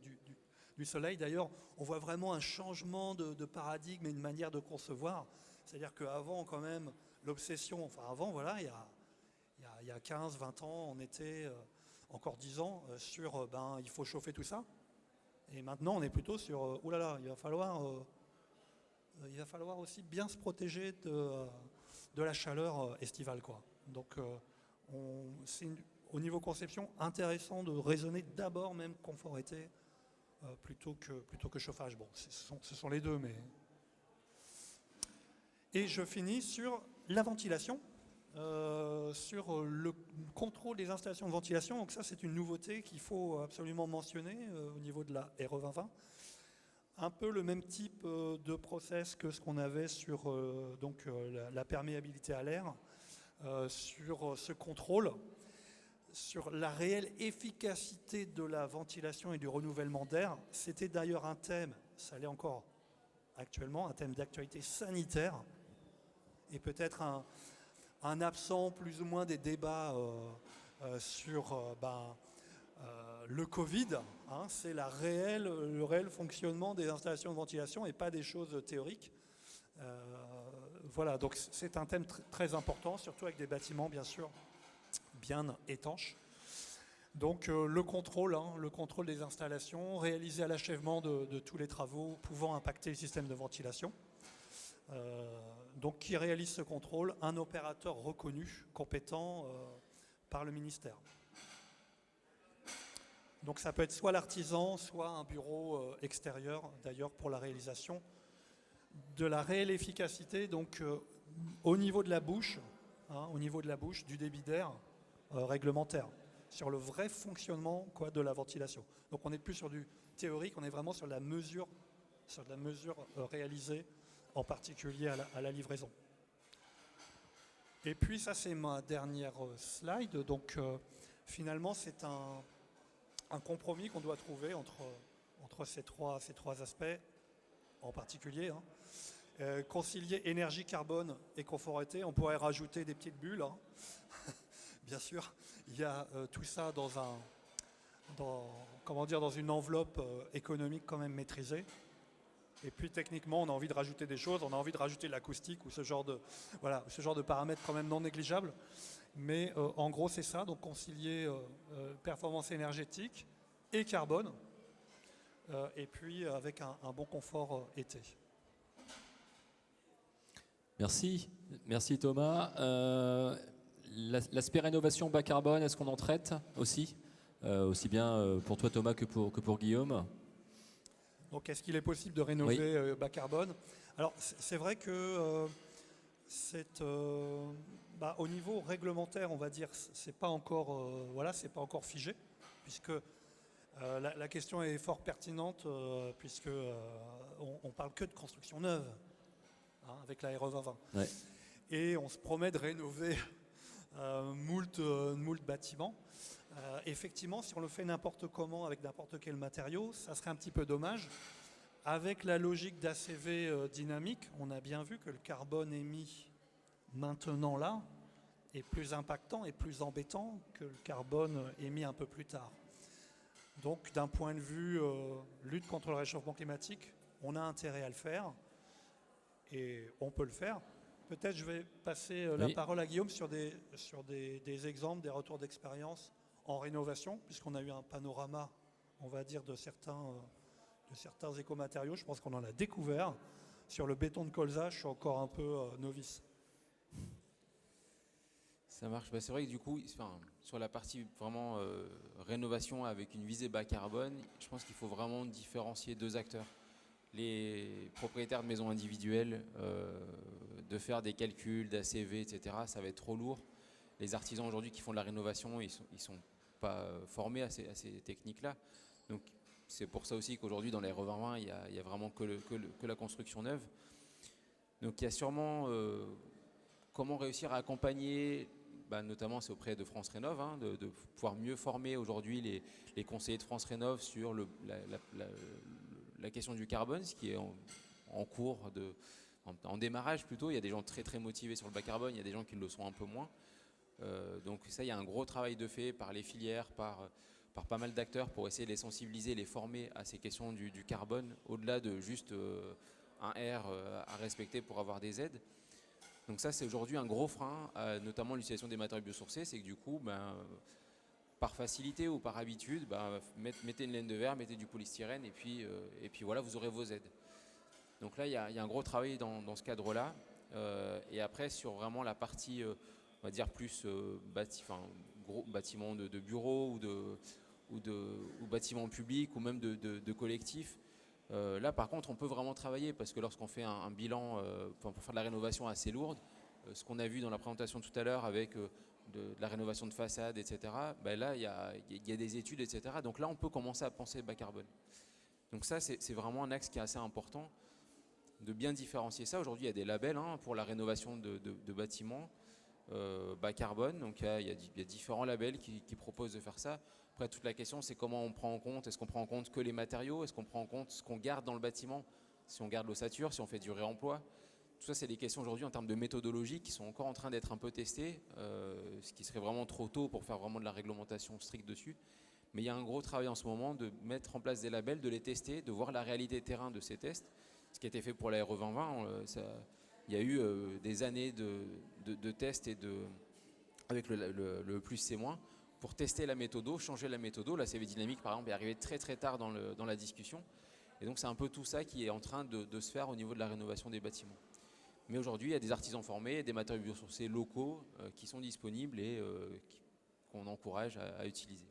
du soleil. D'ailleurs, on voit vraiment un changement de paradigme et une manière de concevoir. C'est-à-dire qu'avant quand même, l'obsession, enfin avant, voilà, il y a 15-20 ans, on était encore 10 ans sur il faut chauffer tout ça. Et maintenant, on est plutôt sur oulala, il va falloir aussi bien se protéger de la chaleur estivale, quoi. Donc, c'est au niveau conception intéressant de raisonner d'abord même confort été plutôt que chauffage. Bon, ce sont les deux, mais. Et je finis sur la ventilation. Sur le contrôle des installations de ventilation. Donc ça, c'est une nouveauté qu'il faut absolument mentionner au niveau de la RE 2020. Un peu le même type de process que ce qu'on avait sur la perméabilité à l'air, sur ce contrôle, sur la réelle efficacité de la ventilation et du renouvellement d'air. C'était d'ailleurs un thème, ça l'est encore actuellement, un thème d'actualité sanitaire et peut-être un absent plus ou moins des débats sur le Covid. Hein, c'est le réel fonctionnement des installations de ventilation et pas des choses théoriques. Voilà, donc c'est un thème très important, surtout avec des bâtiments bien sûr bien étanches. Donc le contrôle des installations réalisé à l'achèvement de tous les travaux pouvant impacter le système de ventilation. Donc qui réalise ce contrôle? Un opérateur reconnu, compétent par le ministère. Donc ça peut être soit l'artisan, soit un bureau extérieur, d'ailleurs pour la réalisation de la réelle efficacité, donc au niveau de la bouche, du débit d'air réglementaire, sur le vrai fonctionnement de la ventilation. Donc on n'est plus sur du théorique, on est vraiment sur la mesure réalisée, en particulier à la livraison. Et puis ça, c'est ma dernière slide. Donc finalement, c'est un compromis qu'on doit trouver entre ces trois aspects en particulier. Concilier énergie, carbone et conforité. On pourrait rajouter des petites bulles. Bien sûr, il y a tout ça dans une enveloppe économique quand même maîtrisée. Et puis techniquement, on a envie de rajouter des choses, on a envie de rajouter de l'acoustique ou ce genre de paramètres quand même non négligeables. Mais en gros, c'est ça, donc concilier performance énergétique et carbone, et puis avec un bon confort été. Merci Thomas. L'aspect rénovation bas carbone, est-ce qu'on en traite aussi bien pour toi Thomas que pour Guillaume? Donc est-ce qu'il est possible de rénover bas carbone? Alors c'est vrai que au niveau réglementaire, on va dire, c'est pas encore figé, puisque la question est fort pertinente, puisque on parle que de construction neuve, avec la RE 2020. Ouais. Et on se promet de rénover moult bâtiments. Effectivement, si on le fait n'importe comment, avec n'importe quel matériau, ça serait un petit peu dommage. Avec la logique d'ACV dynamique, on a bien vu que le carbone émis maintenant là est plus impactant et plus embêtant que le carbone émis un peu plus tard. Donc d'un point de vue lutte contre le réchauffement climatique, on a intérêt à le faire et on peut le faire. Peut-être je vais passer la parole à Guillaume sur des exemples, des retours d'expérience en rénovation, puisqu'on a eu un panorama, on va dire, de certains écomatériaux. Je pense qu'on en a découvert. Sur le béton de colza, je suis encore un peu novice. Ça marche. C'est vrai que du coup, sur la partie vraiment rénovation avec une visée bas carbone, je pense qu'il faut vraiment différencier deux acteurs. Les propriétaires de maisons individuelles, de faire des calculs d'ACV, etc., ça va être trop lourd. Les artisans aujourd'hui qui font de la rénovation, ils sont pas formés à ces techniques-là. Donc c'est pour ça aussi qu'aujourd'hui dans les RE 2020, il y a vraiment que la construction neuve. Donc il y a sûrement comment réussir à accompagner, notamment c'est auprès de France Rénov, de pouvoir mieux former aujourd'hui les conseillers de France Rénov sur la question du carbone, ce qui est en cours, en démarrage plutôt. Il y a des gens très très motivés sur le bas carbone, il y a des gens qui le sont un peu moins. Donc ça, il y a un gros travail de fait par les filières, par pas mal d'acteurs pour essayer de les sensibiliser, les former à ces questions du carbone, au-delà de juste un R à respecter pour avoir des aides. Donc ça, c'est aujourd'hui un gros frein, notamment l'utilisation des matériaux biosourcés, c'est que du coup, par facilité ou par habitude, mettez une laine de verre, mettez du polystyrène et puis voilà, vous aurez vos aides. Donc là, il y a un gros travail dans ce cadre-là. Et après, sur vraiment la partie, on va dire plus gros bâtiments de bureaux ou bâtiments publics ou même de collectifs. Là, par contre, on peut vraiment travailler parce que lorsqu'on fait un bilan pour faire de la rénovation assez lourde, ce qu'on a vu dans la présentation tout à l'heure avec de la rénovation de façade, etc., là, il y a des études, etc. Donc là, on peut commencer à penser bas carbone. Donc ça, c'est vraiment un axe qui est assez important de bien différencier ça. Aujourd'hui, il y a des labels pour la rénovation de bâtiments bas carbone. Donc il y a différents labels qui proposent de faire ça. Après, toute la question, c'est comment on prend en compte. Est-ce qu'on prend en compte que les matériaux? Est-ce qu'on prend en compte ce qu'on garde dans le bâtiment? Si on garde l'ossature, si on fait du réemploi? Tout ça, c'est des questions aujourd'hui en termes de méthodologie qui sont encore en train d'être un peu testées, ce qui serait vraiment trop tôt pour faire vraiment de la réglementation stricte dessus. Mais il y a un gros travail en ce moment de mettre en place des labels, de les tester, de voir la réalité terrain de ces tests. Ce qui a été fait pour la RE 2020, il y a eu des années de tests avec le plus c'est moins pour tester la méthode, changer la méthode. La CV Dynamique, par exemple, est arrivée très très tard dans la discussion. Et donc c'est un peu tout ça qui est en train de se faire au niveau de la rénovation des bâtiments. Mais aujourd'hui, il y a des artisans formés, des matériaux biosourcés locaux qui sont disponibles et qu'on encourage à utiliser.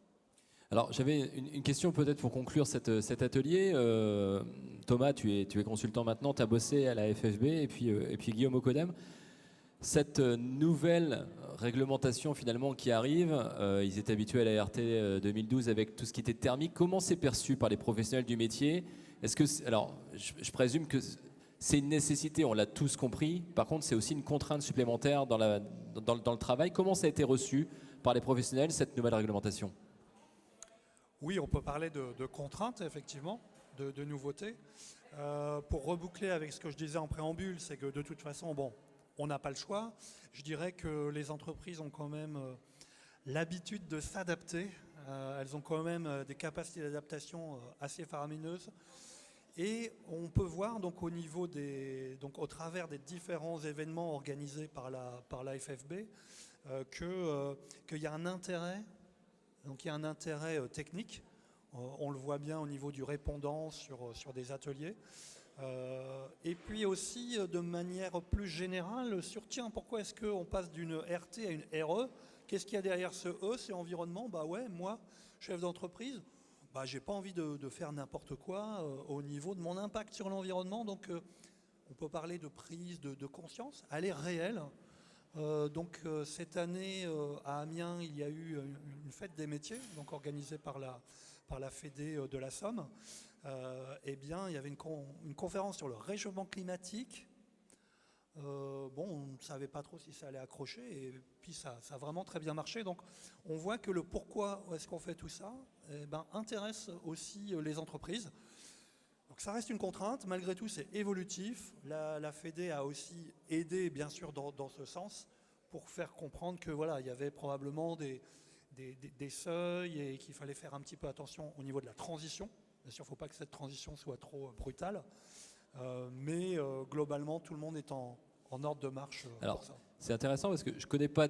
Alors j'avais une question peut-être pour conclure cet atelier. Thomas, tu es consultant maintenant, tu as bossé à la FFB et puis Guillaume au CODEM. Cette nouvelle réglementation finalement qui arrive, ils étaient habitués à la RT 2012 avec tout ce qui était thermique. Comment c'est perçu par les professionnels du métier? Alors je présume que c'est une nécessité, on l'a tous compris. Par contre, c'est aussi une contrainte supplémentaire dans le travail. Comment ça a été reçu par les professionnels, cette nouvelle réglementation? Oui, on peut parler de contraintes, effectivement, de nouveautés. Pour reboucler avec ce que je disais en préambule, c'est que de toute façon, on n'a pas le choix. Je dirais que les entreprises ont quand même l'habitude de s'adapter. Elles ont quand même des capacités d'adaptation assez faramineuses. Et on peut voir donc au travers des différents événements organisés par la FFB qu'il y a un intérêt. Donc il y a un intérêt technique, on le voit bien au niveau du répondant sur des ateliers. Et puis aussi de manière plus générale sur pourquoi est-ce qu'on passe d'une RT à une RE? Qu'est-ce qu'il y a derrière ce E? C'est environnement. Moi, chef d'entreprise, j'ai pas envie de faire n'importe quoi au niveau de mon impact sur l'environnement. Donc on peut parler de prise de conscience, elle est réelle. Cette année à Amiens, il y a eu une fête des métiers, donc organisée par la Fédé de la Somme. Il y avait une conférence sur le réchauffement climatique. On ne savait pas trop si ça allait accrocher, et puis ça a vraiment très bien marché. Donc on voit que le pourquoi est-ce qu'on fait tout ça intéresse aussi les entreprises. Donc ça reste une contrainte, malgré tout c'est évolutif. La Fédé a aussi aidé bien sûr dans ce sens pour faire comprendre que il y avait probablement des seuils et qu'il fallait faire un petit peu attention au niveau de la transition. Bien sûr, il ne faut pas que cette transition soit trop brutale, mais globalement tout le monde est en ordre de marche. Alors c'est intéressant parce que je ne connais pas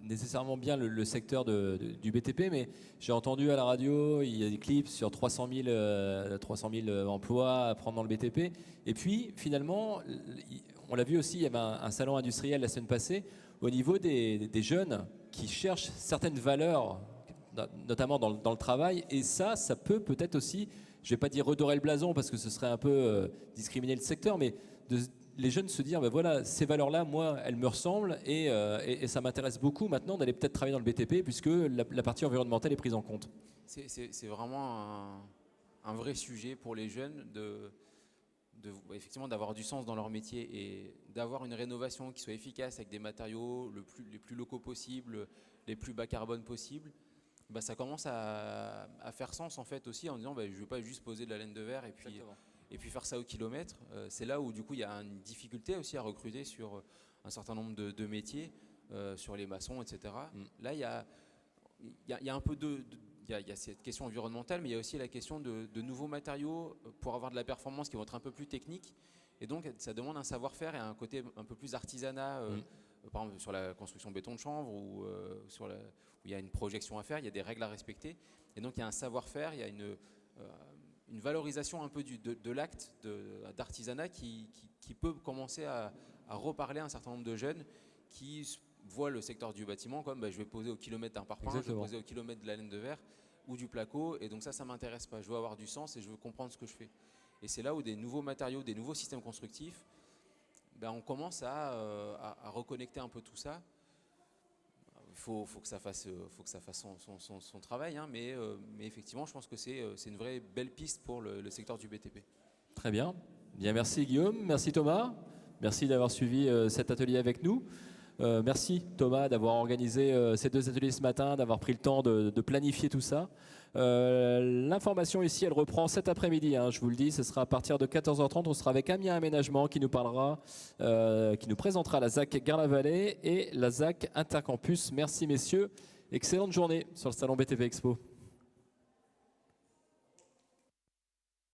nécessairement bien le secteur du BTP, mais j'ai entendu à la radio, il y a des clips sur 300 000 emplois à prendre dans le BTP. Et puis, finalement, on l'a vu aussi, il y avait un salon industriel la semaine passée, au niveau des jeunes qui cherchent certaines valeurs, notamment dans le travail. Et ça peut-être aussi, je ne vais pas dire redorer le blason, parce que ce serait un peu discriminer le secteur, mais les jeunes se dire, ces valeurs-là, moi, elles me ressemblent et ça m'intéresse beaucoup maintenant d'aller peut-être travailler dans le BTP puisque la partie environnementale est prise en compte. C'est vraiment un vrai sujet pour les jeunes effectivement d'avoir du sens dans leur métier et d'avoir une rénovation qui soit efficace avec des matériaux les plus locaux possibles, les plus bas carbone possibles. Ça commence à faire sens en fait aussi en disant je ne veux pas juste poser de la laine de verre et puis faire ça au kilomètre. C'est là où du coup il y a une difficulté aussi à recruter sur un certain nombre de métiers, sur les maçons, etc. Là il y a un peu il y a cette question environnementale, mais il y a aussi la question de nouveaux matériaux pour avoir de la performance qui vont être un peu plus techniques. Et donc ça demande un savoir-faire et un côté un peu plus artisanat par exemple sur la construction béton de chanvre ou où il y a une projection à faire, il y a des règles à respecter. Et donc il y a un savoir-faire, il y a une valorisation un peu de l'acte d'artisanat qui peut commencer à reparler à un certain nombre de jeunes qui voient le secteur du bâtiment comme je vais poser au kilomètre d'un parpaing, je vais poser au kilomètre de la laine de verre ou du placo, et donc ça m'intéresse pas. Je veux avoir du sens et je veux comprendre ce que je fais. Et c'est là où des nouveaux matériaux, des nouveaux systèmes constructifs, on commence à reconnecter un peu tout ça. Il faut que ça fasse son travail, hein, mais effectivement, je pense que c'est une vraie belle piste pour le secteur du BTP. Très bien. Bien, merci Guillaume, merci Thomas, merci d'avoir suivi cet atelier avec nous. Merci Thomas d'avoir organisé ces 2 ateliers ce matin, d'avoir pris le temps de planifier tout ça. L'information ici, elle reprend cet après-midi, hein, je vous le dis, ce sera à partir de 14h30. On sera avec Amiens Aménagement qui nous parlera, qui nous présentera la ZAC Gard-la-Vallée et la ZAC Intercampus. Merci messieurs, excellente journée sur le salon BTP Expo.